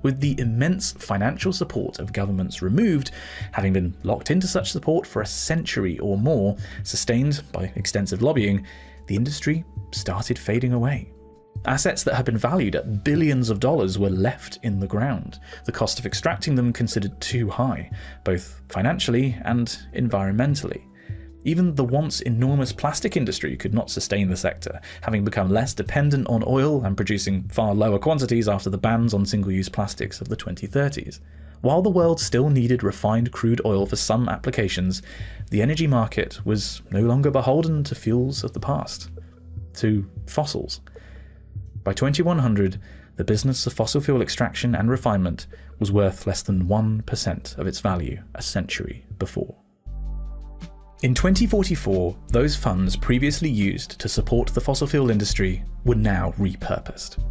Speaker 1: With the immense financial support of governments removed, having been locked into such support for a century or more, sustained by extensive lobbying, the industry started fading away. Assets that had been valued at billions of dollars were left in the ground, the cost of extracting them considered too high, both financially and environmentally. Even the once enormous plastic industry could not sustain the sector, having become less dependent on oil and producing far lower quantities after the bans on single-use plastics of the 2030s. While the world still needed refined crude oil for some applications, the energy market was no longer beholden to fuels of the past, to fossils. By 2100, the business of fossil fuel extraction and refinement was worth less than 1% of its value a century before. In 2044, those funds previously used to support the fossil fuel industry were now repurposed.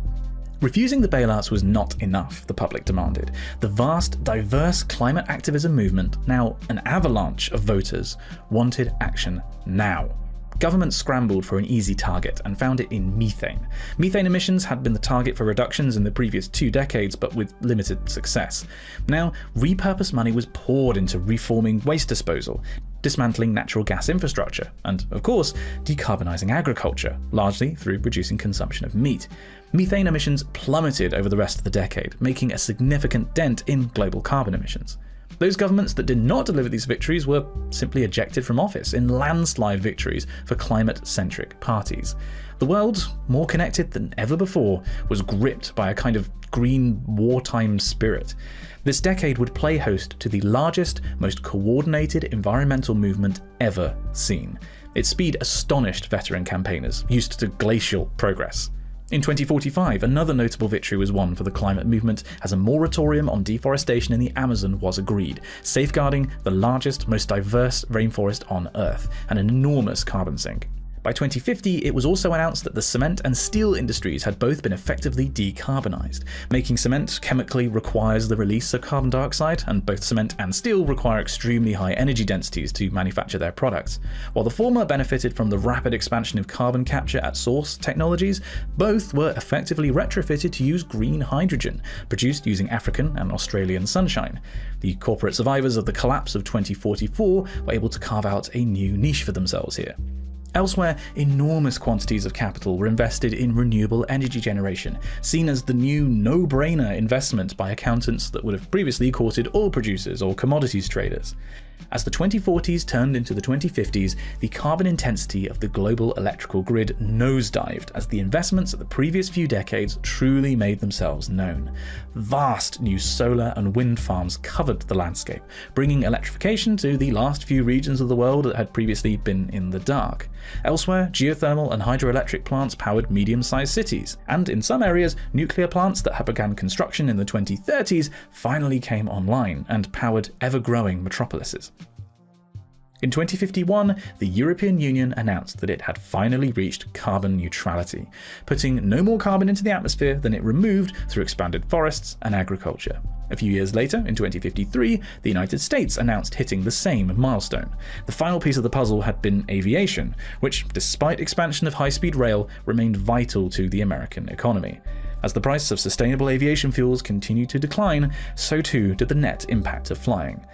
Speaker 1: Refusing the bailouts was not enough, the public demanded. The vast, diverse climate activism movement, now an avalanche of voters, wanted action now. Governments scrambled for an easy target and found it in methane. Methane emissions had been the target for reductions in the previous 2 decades, but with limited success. Now, repurposed money was poured into reforming waste disposal, dismantling natural gas infrastructure, and, of course, decarbonising agriculture, largely through reducing consumption of meat. Methane emissions plummeted over the rest of the decade, making a significant dent in global carbon emissions. Those governments that did not deliver these victories were simply ejected from office in landslide victories for climate-centric parties. The world, more connected than ever before, was gripped by a kind of green wartime spirit. This decade would play host to the largest, most coordinated environmental movement ever seen. Its speed astonished veteran campaigners, used to glacial progress. In 2045, another notable victory was won for the climate movement as a moratorium on deforestation in the Amazon was agreed, safeguarding the largest, most diverse rainforest on Earth, an enormous carbon sink. By 2050, it was also announced that the cement and steel industries had both been effectively decarbonised. Making cement chemically requires the release of carbon dioxide, and both cement and steel require extremely high energy densities to manufacture their products. While the former benefited from the rapid expansion of carbon capture at source technologies, both were effectively retrofitted to use green hydrogen, produced using African and Australian sunshine. The corporate survivors of the collapse of 2044 were able to carve out a new niche for themselves here. Elsewhere, enormous quantities of capital were invested in renewable energy generation, seen as the new no-brainer investment by accountants that would have previously courted oil producers or commodities traders. As the 2040s turned into the 2050s, the carbon intensity of the global electrical grid nosedived as the investments of the previous few decades truly made themselves known. Vast new solar and wind farms covered the landscape, bringing electrification to the last few regions of the world that had previously been in the dark. Elsewhere, geothermal and hydroelectric plants powered medium-sized cities, and in some areas, nuclear plants that had begun construction in the 2030s finally came online and powered ever-growing metropolises. In 2051, the European Union announced that it had finally reached carbon neutrality, putting no more carbon into the atmosphere than it removed through expanded forests and agriculture. A few years later, in 2053, the United States announced hitting the same milestone. The final piece of the puzzle had been aviation, which, despite expansion of high-speed rail, remained vital to the American economy. As the price of sustainable aviation fuels continued to decline, so too did the net impact of flying.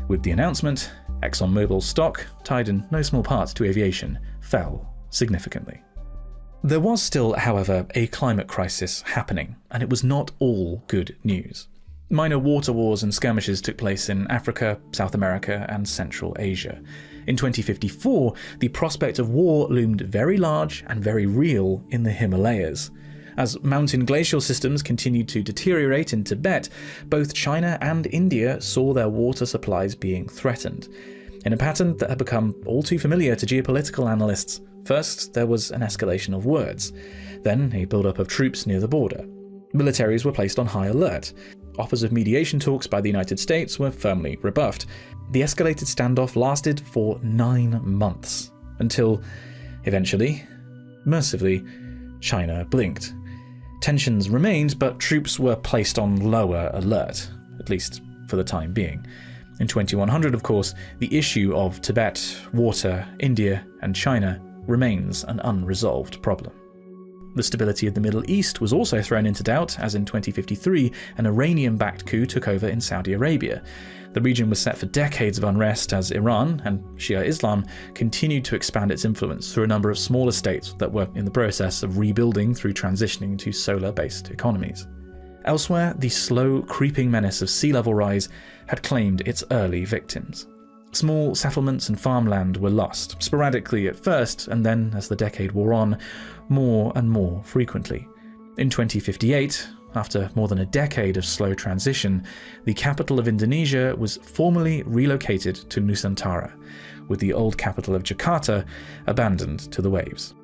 Speaker 1: With the announcement, ExxonMobil's stock, tied in no small part to aviation, fell significantly. There was still, however, a climate crisis happening, and it was not all good news. Minor water wars and skirmishes took place in Africa, South America, and Central Asia. In 2054, the prospect of war loomed very large and very real in the Himalayas. As mountain glacial systems continued to deteriorate in Tibet, both China and India saw their water supplies being threatened. In a pattern that had become all too familiar to geopolitical analysts, first there was an escalation of words, then a build-up of troops near the border. Militaries were placed on high alert. Offers of mediation talks by the United States were firmly rebuffed. The escalated standoff lasted for 9 months, until, eventually, mercifully, China blinked. Tensions remained, but troops were placed on lower alert, at least for the time being. In 2100, of course, the issue of Tibet, water, India, and China remains an unresolved problem. The stability of the Middle East was also thrown into doubt, as in 2053, an Iranian-backed coup took over in Saudi Arabia. The region was set for decades of unrest as Iran and Shia Islam continued to expand its influence through a number of smaller states that were in the process of rebuilding through transitioning to solar-based economies. Elsewhere, the slow, creeping menace of sea level rise had claimed its early victims. Small settlements and farmland were lost, sporadically at first, and then, as the decade wore on, more and more frequently. In 2058, after more than a decade of slow transition, the capital of Indonesia was formally relocated to Nusantara, with the old capital of Jakarta abandoned to the waves.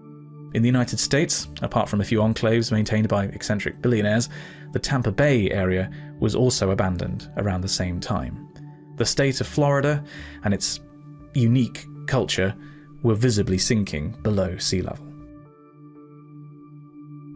Speaker 1: In the United States, apart from a few enclaves maintained by eccentric billionaires, the Tampa Bay area was also abandoned around the same time. The state of Florida and its unique culture were visibly sinking below sea level.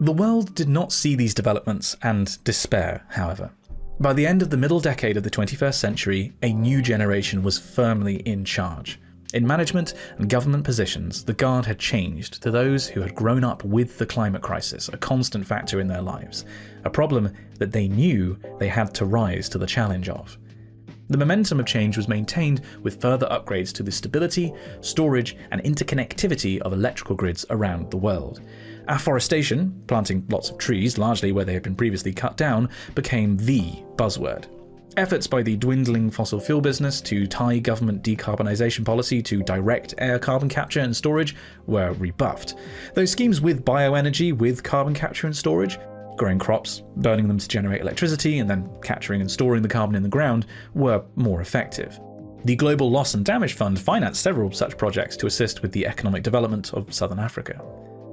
Speaker 1: The world did not see these developments and despair, however. By the end of the middle decade of the 21st century, a new generation was firmly in charge. In management and government positions, the guard had changed to those who had grown up with the climate crisis, a constant factor in their lives, a problem that they knew they had to rise to the challenge of. The momentum of change was maintained with further upgrades to the stability, storage, and interconnectivity of electrical grids around the world. Afforestation, planting lots of trees, largely where they had been previously cut down, became the buzzword. Efforts by the dwindling fossil fuel business to tie government decarbonisation policy to direct air carbon capture and storage were rebuffed. Those schemes with bioenergy, with carbon capture and storage, growing crops, burning them to generate electricity, and then capturing and storing the carbon in the ground, were more effective. The Global Loss and Damage Fund financed several such projects to assist with the economic development of southern Africa.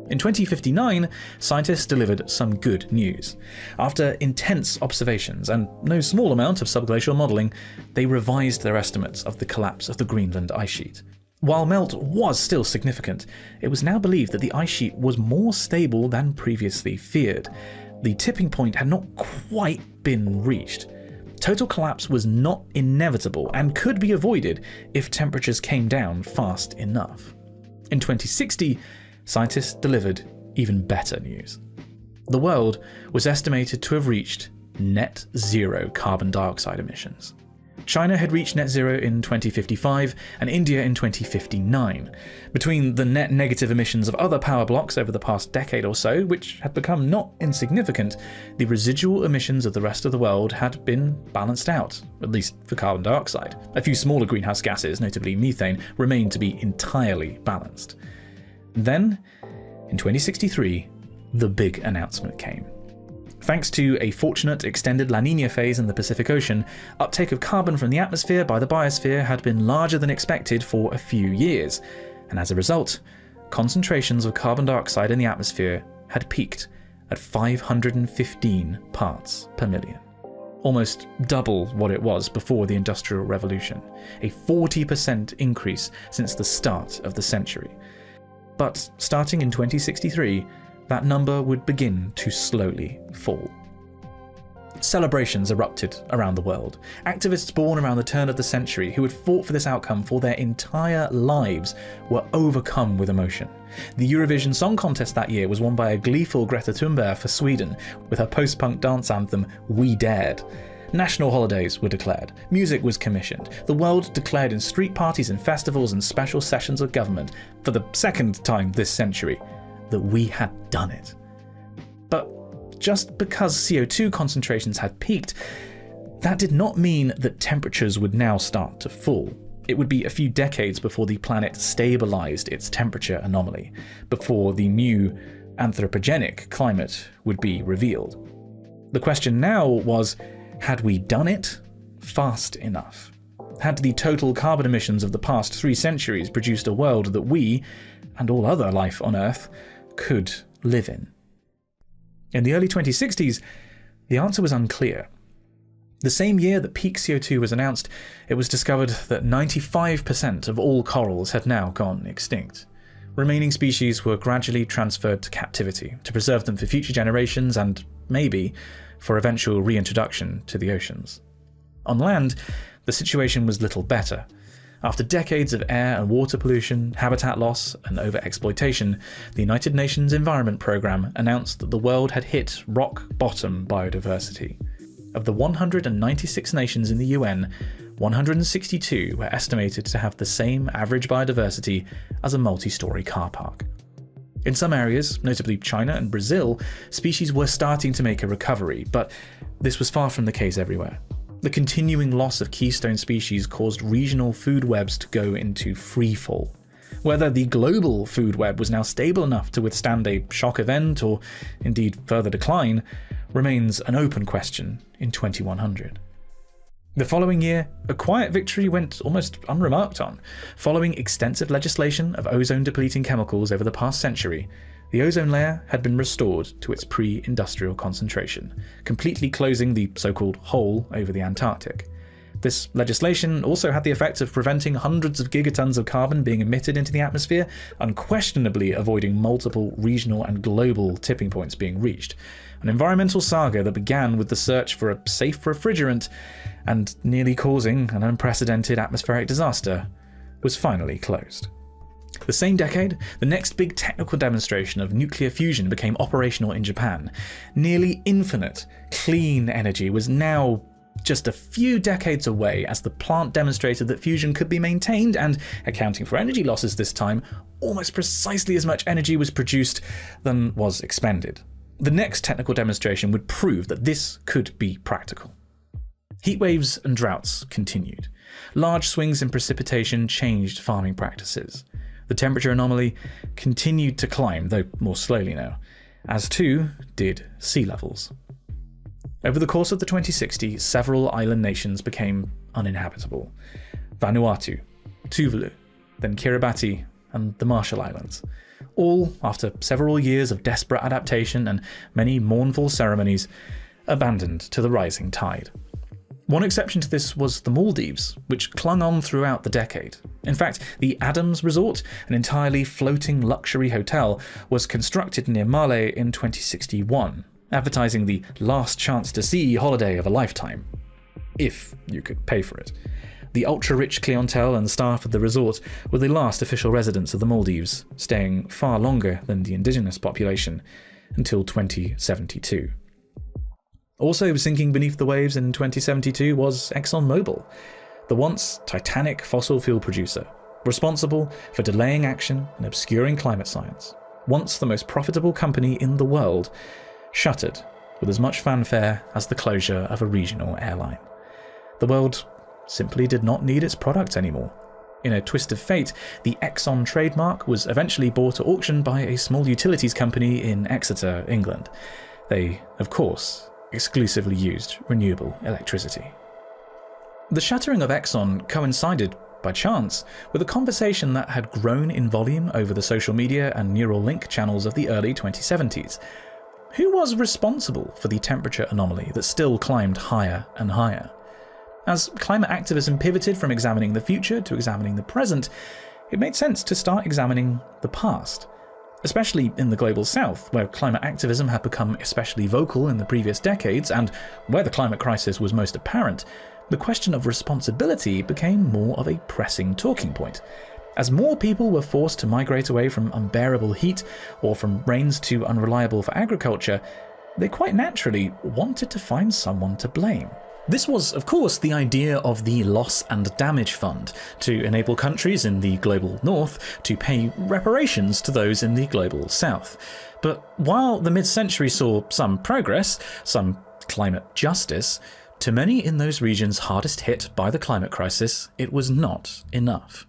Speaker 1: In 2059, scientists delivered some good news. After intense observations and no small amount of subglacial modelling, they revised their estimates of the collapse of the Greenland ice sheet. While melt was still significant, it was now believed that the ice sheet was more stable than previously feared. The tipping point had not quite been reached. Total collapse was not inevitable and could be avoided if temperatures came down fast enough. In 2060, scientists delivered even better news. The world was estimated to have reached net zero carbon dioxide emissions. China had reached net zero in 2055 and India in 2059. Between the net negative emissions of other power blocks over the past decade or so, which had become not insignificant, the residual emissions of the rest of the world had been balanced out, at least for carbon dioxide. A few smaller greenhouse gases, notably methane, remained to be entirely balanced. Then, in 2063, the big announcement came. Thanks to a fortunate extended La Niña phase in the Pacific Ocean, uptake of carbon from the atmosphere by the biosphere had been larger than expected for a few years, and as a result, concentrations of carbon dioxide in the atmosphere had peaked at 515 parts per million. Almost double what it was before the Industrial Revolution, a 40% increase since the start of the century. But starting in 2063, that number would begin to slowly fall. Celebrations erupted around the world. Activists born around the turn of the century who had fought for this outcome for their entire lives were overcome with emotion. The Eurovision Song Contest that year was won by a gleeful Greta Thunberg for Sweden with her post-punk dance anthem We Dared. National holidays were declared, music was commissioned, the world declared in street parties and festivals and special sessions of government, for the second time this century, that we had done it. But just because CO2 concentrations had peaked, that did not mean that temperatures would now start to fall. It would be a few decades before the planet stabilised its temperature anomaly, before the new anthropogenic climate would be revealed. The question now was, had we done it fast enough? Had the total carbon emissions of the past 3 centuries produced a world that we, and all other life on Earth, could live in? In the early 2060s, the answer was unclear. The same year that peak CO2 was announced, it was discovered that 95% of all corals had now gone extinct. Remaining species were gradually transferred to captivity to preserve them for future generations and, maybe, for eventual reintroduction to the oceans. On land, the situation was little better. After decades of air and water pollution, habitat loss, and overexploitation, the United Nations Environment Programme announced that the world had hit rock-bottom biodiversity. Of the 196 nations in the UN, 162 were estimated to have the same average biodiversity as a multi-storey car park. In some areas, notably China and Brazil, species were starting to make a recovery, but this was far from the case everywhere. The continuing loss of keystone species caused regional food webs to go into freefall. Whether the global food web was now stable enough to withstand a shock event, or indeed further decline, remains an open question in 2100. The following year, a quiet victory went almost unremarked on. Following extensive legislation of ozone-depleting chemicals over the past century, the ozone layer had been restored to its pre-industrial concentration, completely closing the so-called hole over the Antarctic. This legislation also had the effect of preventing hundreds of gigatons of carbon being emitted into the atmosphere, unquestionably avoiding multiple regional and global tipping points being reached. An environmental saga that began with the search for a safe refrigerant and nearly causing an unprecedented atmospheric disaster was finally closed. The same decade, the next big technical demonstration of nuclear fusion became operational in Japan. Nearly infinite, clean energy was now just a few decades away as the plant demonstrated that fusion could be maintained and, accounting for energy losses this time, almost precisely as much energy was produced than was expended. The next technical demonstration would prove that this could be practical. Heatwaves and droughts continued. Large swings in precipitation changed farming practices. The temperature anomaly continued to climb, though more slowly now, as too did sea levels. Over the course of the 2060s, several island nations became uninhabitable. Vanuatu, Tuvalu, then Kiribati, and the Marshall Islands. All, after several years of desperate adaptation and many mournful ceremonies, abandoned to the rising tide. One exception to this was the Maldives, which clung on throughout the decade. In fact, the Adams Resort, an entirely floating luxury hotel, was constructed near Male in 2061, advertising the last chance to see holiday of a lifetime, if you could pay for it. The ultra-rich clientele and staff of the resort were the last official residents of the Maldives, staying far longer than the indigenous population, until 2072. Also sinking beneath the waves in 2072 was ExxonMobil, the once titanic fossil fuel producer, responsible for delaying action and obscuring climate science, once the most profitable company in the world, shuttered with as much fanfare as the closure of a regional airline. The world simply did not need its product anymore. In a twist of fate, the Exxon trademark was eventually bought at auction by a small utilities company in Exeter, England. They, of course, exclusively used renewable electricity. The shattering of Exxon coincided, by chance, with a conversation that had grown in volume over the social media and neural link channels of the early 2070s. Who was responsible for the temperature anomaly that still climbed higher and higher? As climate activism pivoted from examining the future to examining the present, it made sense to start examining the past. Especially in the global south, where climate activism had become especially vocal in the previous decades, and where the climate crisis was most apparent, the question of responsibility became more of a pressing talking point. As more people were forced to migrate away from unbearable heat or from rains too unreliable for agriculture, they quite naturally wanted to find someone to blame. This was, of course, the idea of the Loss and Damage Fund, to enable countries in the global north to pay reparations to those in the global south. But while the mid-century saw some progress, some climate justice, to many in those regions hardest hit by the climate crisis, it was not enough.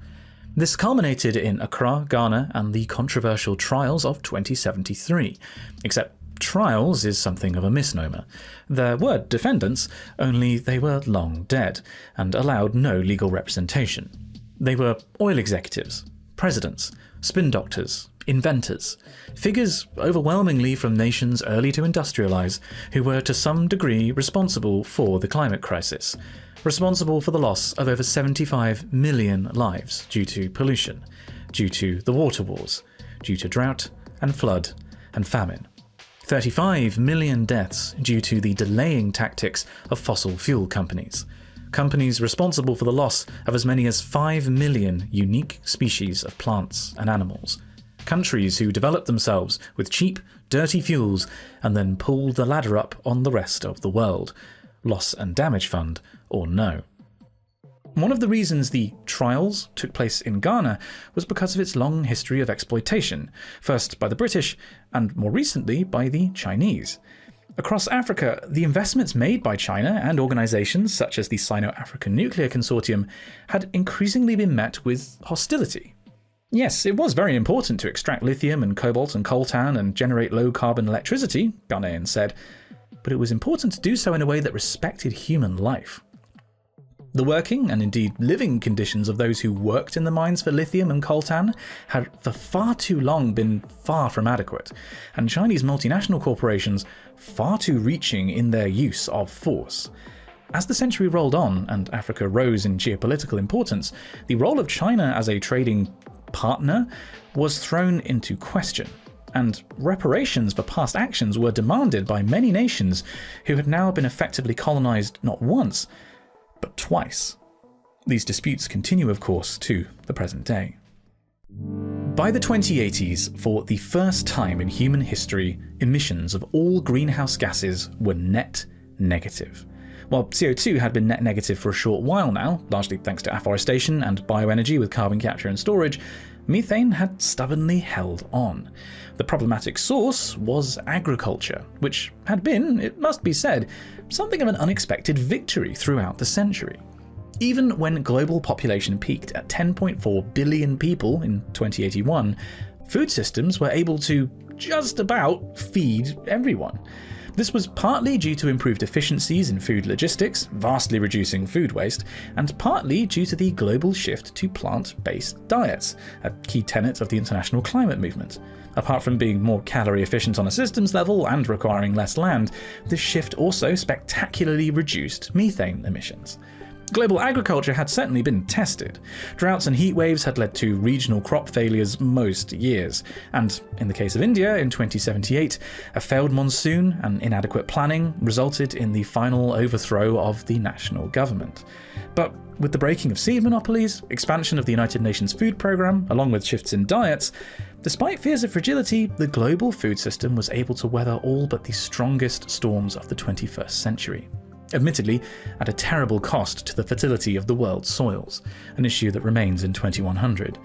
Speaker 1: This culminated in Accra, Ghana, and the controversial trials of 2073, except trials is something of a misnomer. There were defendants, only they were long dead, and allowed no legal representation. They were oil executives, presidents, spin doctors, inventors, figures overwhelmingly from nations early to industrialize, who were to some degree responsible for the climate crisis, responsible for the loss of over 75 million lives due to pollution, due to the water wars, due to drought and flood and famine. 35 million deaths due to the delaying tactics of fossil fuel companies. Companies responsible for the loss of as many as 5 million unique species of plants and animals. Countries who developed themselves with cheap, dirty fuels and then pulled the ladder up on the rest of the world. Loss and Damage Fund or no. One of the reasons the trials took place in Ghana was because of its long history of exploitation, first by the British and more recently by the Chinese. Across Africa, the investments made by China and organisations such as the Sino-African Nuclear Consortium had increasingly been met with hostility. Yes, it was very important to extract lithium and cobalt and coltan and generate low-carbon electricity, Ghanaians said, but it was important to do so in a way that respected human life. The working, and indeed living, conditions of those who worked in the mines for lithium and coltan had for far too long been far from adequate, and Chinese multinational corporations far too reaching in their use of force. As the century rolled on and Africa rose in geopolitical importance, the role of China as a trading partner was thrown into question, and reparations for past actions were demanded by many nations who had now been effectively colonized not once, but twice. These disputes continue, of course, to the present day. By the 2080s, for the first time in human history, emissions of all greenhouse gases were net negative. While CO2 had been net negative for a short while now, largely thanks to afforestation and bioenergy with carbon capture and storage, methane had stubbornly held on. The problematic source was agriculture, which had been, it must be said, something of an unexpected victory throughout the century. Even when global population peaked at 10.4 billion people in 2081, food systems were able to just about feed everyone. This was partly due to improved efficiencies in food logistics, vastly reducing food waste, and partly due to the global shift to plant-based diets, a key tenet of the international climate movement. Apart from being more calorie efficient on a systems level and requiring less land, this shift also spectacularly reduced methane emissions. Global agriculture had certainly been tested. Droughts and heat waves had led to regional crop failures most years, and in the case of India in 2078, a failed monsoon and inadequate planning resulted in the final overthrow of the national government. But with the breaking of seed monopolies, expansion of the United Nations Food Programme, along with shifts in diets, despite fears of fragility, the global food system was able to weather all but the strongest storms of the 21st century. Admittedly, at a terrible cost to the fertility of the world's soils, an issue that remains in 2100.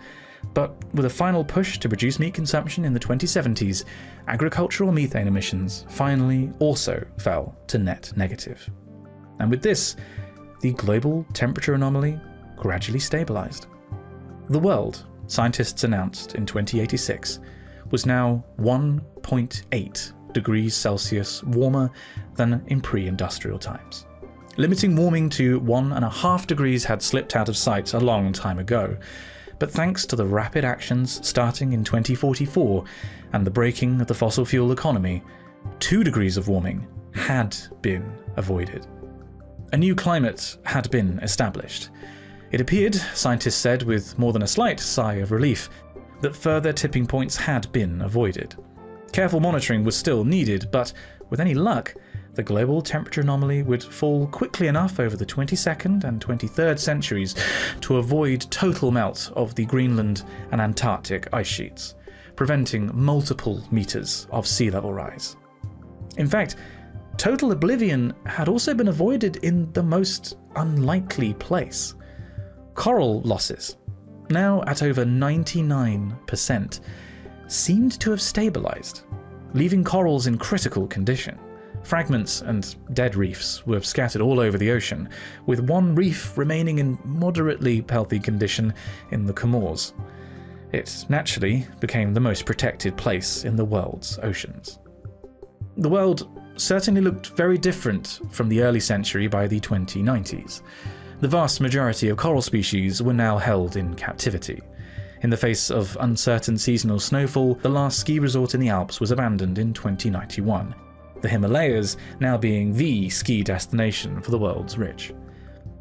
Speaker 1: But with a final push to reduce meat consumption in the 2070s, agricultural methane emissions finally also fell to net negative. And with this, the global temperature anomaly gradually stabilized. The world, scientists announced in 2086, was now 1.8 degrees Celsius warmer than in pre-industrial times. Limiting warming to 1.5 degrees had slipped out of sight a long time ago, but thanks to the rapid actions starting in 2044 and the breaking of the fossil fuel economy, 2 degrees of warming had been avoided. A new climate had been established. It appeared, scientists said with more than a slight sigh of relief, that further tipping points had been avoided. Careful monitoring was still needed, but with any luck, the global temperature anomaly would fall quickly enough over the 22nd and 23rd centuries to avoid total melt of the Greenland and Antarctic ice sheets, preventing multiple meters of sea level rise. In fact, total oblivion had also been avoided in the most unlikely place. Coral losses, now at over 99%, seemed to have stabilized, leaving corals in critical condition. Fragments and dead reefs were scattered all over the ocean, with one reef remaining in moderately healthy condition in the Comores. It naturally became the most protected place in the world's oceans. The world certainly looked very different from the early century by the 2090s. The vast majority of coral species were now held in captivity. In the face of uncertain seasonal snowfall, the last ski resort in the Alps was abandoned in 2091, the Himalayas now being the ski destination for the world's rich.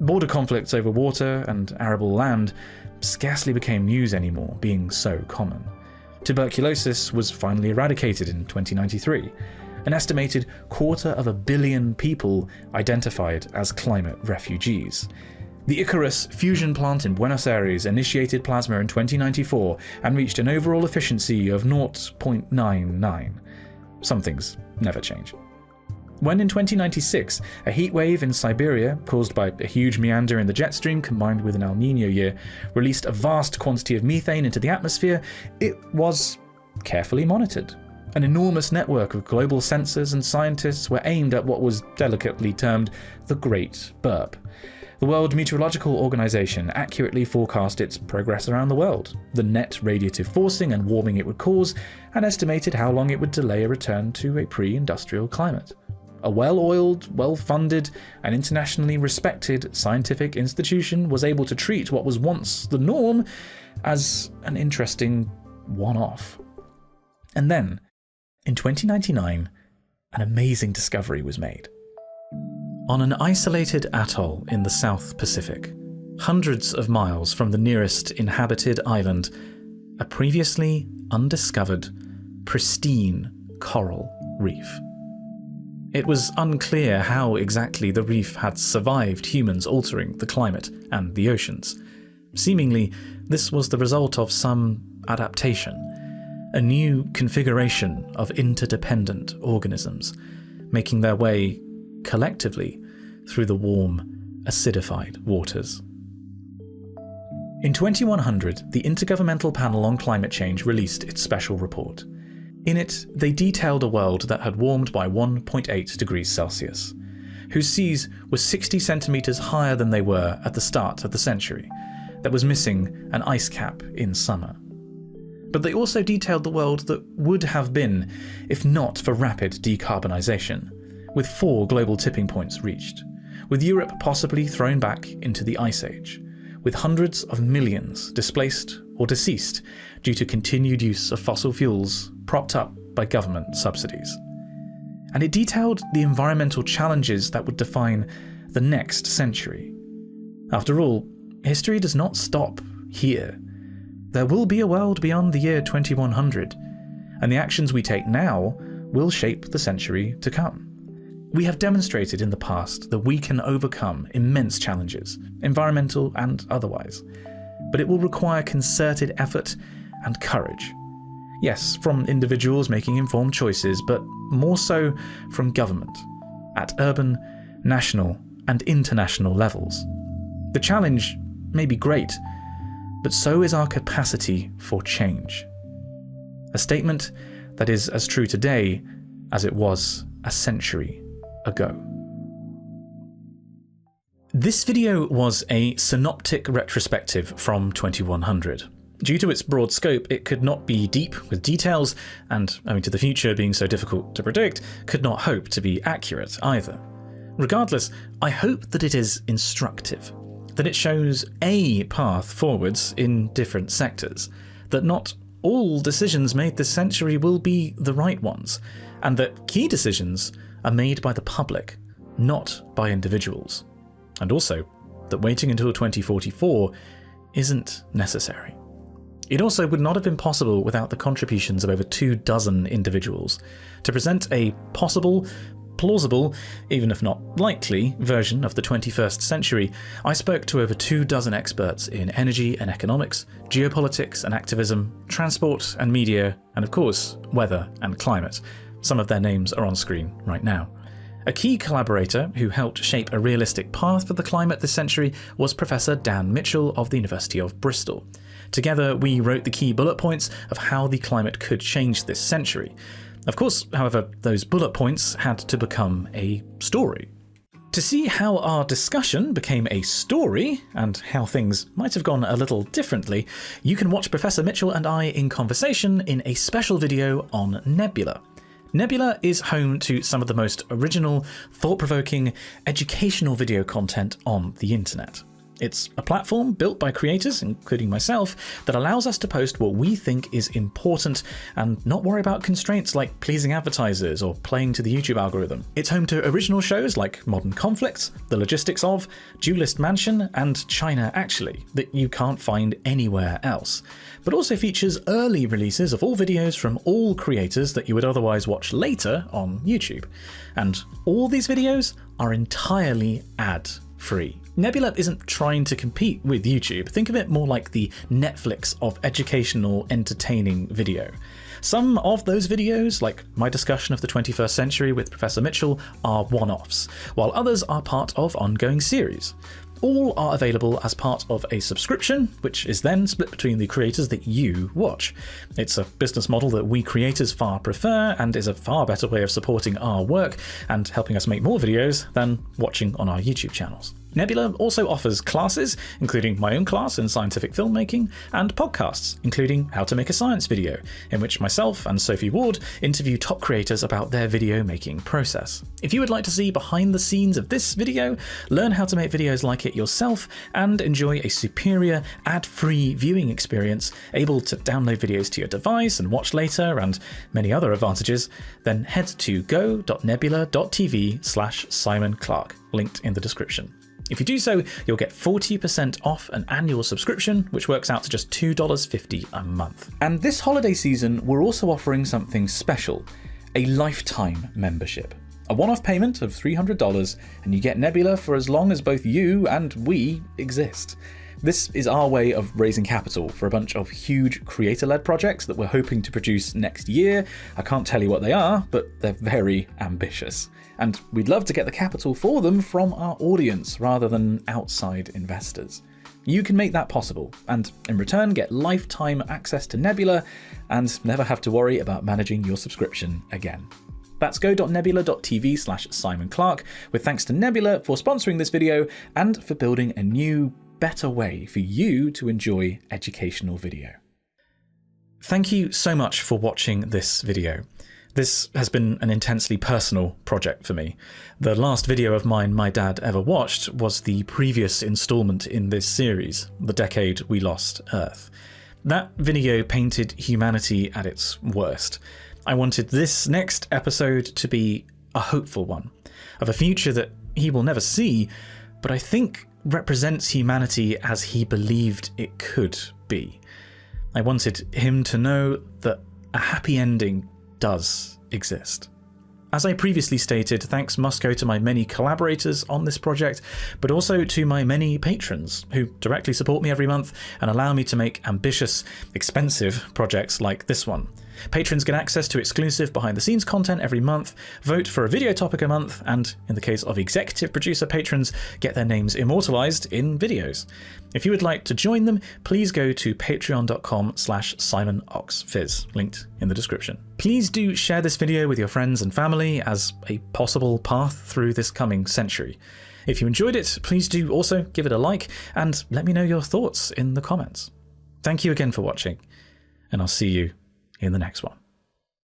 Speaker 1: Border conflicts over water and arable land scarcely became news anymore, being so common. Tuberculosis was finally eradicated in 2093, an estimated 250 million people identified as climate refugees. The Icarus fusion plant in Buenos Aires initiated plasma in 2094 and reached an overall efficiency of 0.99. Some things never change. When in 2096, a heat wave in Siberia, caused by a huge meander in the jet stream combined with an El Niño year, released a vast quantity of methane into the atmosphere, it was carefully monitored. An enormous network of global sensors and scientists were aimed at what was delicately termed the Great Burp. The World Meteorological Organization accurately forecast its progress around the world, the net radiative forcing and warming it would cause, and estimated how long it would delay a return to a pre-industrial climate. A well-oiled, well-funded, and internationally respected scientific institution was able to treat what was once the norm as an interesting one-off. And then, in 2099, an amazing discovery was made. On an isolated atoll in the South Pacific, hundreds of miles from the nearest inhabited island, a previously undiscovered, pristine coral reef. It was unclear how exactly the reef had survived humans altering the climate and the oceans. Seemingly, this was the result of some adaptation, a new configuration of interdependent organisms, making their way collectively through the warm, acidified waters. In 2100, the Intergovernmental Panel on Climate Change released its special report. In it, they detailed a world that had warmed by 1.8 degrees Celsius, whose seas were 60 centimetres higher than they were at the start of the century, that was missing an ice cap in summer. But they also detailed the world that would have been if not for rapid decarbonisation, with 4 global tipping points reached, with Europe possibly thrown back into the Ice Age, with hundreds of millions displaced or deceased due to continued use of fossil fuels propped up by government subsidies. And it detailed the environmental challenges that would define the next century. After all, history does not stop here. There will be a world beyond the year 2100, and the actions we take now will shape the century to come. We have demonstrated in the past that we can overcome immense challenges, environmental and otherwise, but it will require concerted effort and courage. Yes, from individuals making informed choices, but more so from government, at urban, national, and international levels. The challenge may be great, but so is our capacity for change. A statement that is as true today as it was a century ago. This video was a synoptic retrospective from 2100. Due to its broad scope, it could not be deep with details, and owing to the future being so difficult to predict, could not hope to be accurate either. Regardless, I hope that it is instructive, that it shows a path forwards in different sectors, that not all decisions made this century will be the right ones, and that key decisions are made by the public, not by individuals. And also, that waiting until 2044 isn't necessary. It also would not have been possible without the contributions of over 24 individuals to present a possible, plausible, even if not likely, version of the 21st century. I spoke to over 24 experts in energy and economics, geopolitics and activism, transport and media, and of course, weather and climate. Some of their names are on screen right now. A key collaborator who helped shape a realistic path for the climate this century was Professor Dan Mitchell of the University of Bristol. Together, we wrote the key bullet points of how the climate could change this century. Of course, however, those bullet points had to become a story. To see how our discussion became a story, and how things might have gone a little differently, you can watch Professor Mitchell and I in conversation in a special video on Nebula. Nebula is home to some of the most original, thought-provoking, educational video content on the internet. It's a platform built by creators, including myself, that allows us to post what we think is important and not worry about constraints like pleasing advertisers or playing to the YouTube algorithm. It's home to original shows like Modern Conflicts, The Logistics of, Duelist Mansion, and China Actually, that you can't find anywhere else, but also features early releases of all videos from all creators that you would otherwise watch later on YouTube. And all these videos are entirely ad-free. Nebula isn't trying to compete with YouTube. Think of it more like the Netflix of educational, entertaining video. Some of those videos, like my discussion of the 21st century with Professor Mitchell, are one-offs, while others are part of ongoing series. All are available as part of a subscription, which is then split between the creators that you watch. It's a business model that we creators far prefer, and is a far better way of supporting our work and helping us make more videos than watching on our YouTube channels. Nebula also offers classes, including my own class in scientific filmmaking, and podcasts, including How to Make a Science Video, in which myself and Sophie Ward interview top creators about their video making process. If you would like to see behind the scenes of this video, learn how to make videos like it yourself, and enjoy a superior ad-free viewing experience, able to download videos to your device and watch later, and many other advantages, then head to go.nebula.tv/Simon Clark, linked in the description. If you do so, you'll get 40% off an annual subscription, which works out to just $2.50 a month. And this holiday season, we're also offering something special, a lifetime membership. A one-off payment of $300, and you get Nebula for as long as both you and we exist. This is our way of raising capital for a bunch of huge creator-led projects that we're hoping to produce next year. I can't tell you what they are, but they're very ambitious. And we'd love to get the capital for them from our audience rather than outside investors. You can make that possible, and in return get lifetime access to Nebula and never have to worry about managing your subscription again. That's go.nebula.tv/Simon Clark, with thanks to Nebula for sponsoring this video and for building a new, better way for you to enjoy educational video. Thank you so much for watching this video. This has been an intensely personal project for me. The last video of mine my dad ever watched was the previous installment in this series, The Decade We Lost Earth. That video painted humanity at its worst. I wanted this next episode to be a hopeful one, of a future that he will never see, but I think represents humanity as he believed it could be. I wanted him to know that a happy ending does exist. As I previously stated, thanks must go to my many collaborators on this project, but also to my many patrons who directly support me every month and allow me to make ambitious, expensive projects like this one. Patrons get access to exclusive behind-the-scenes content every month, vote for a video topic a month, and in the case of executive producer patrons, get their names immortalized in videos. If you would like to join them, please go to patreon.com/SimonOxPhys, linked in the description. Please do share this video with your friends and family as a possible path through this coming century. If you enjoyed it, please do also give it a like and let me know your thoughts in the comments. Thank you again for watching, and I'll see you in the next one.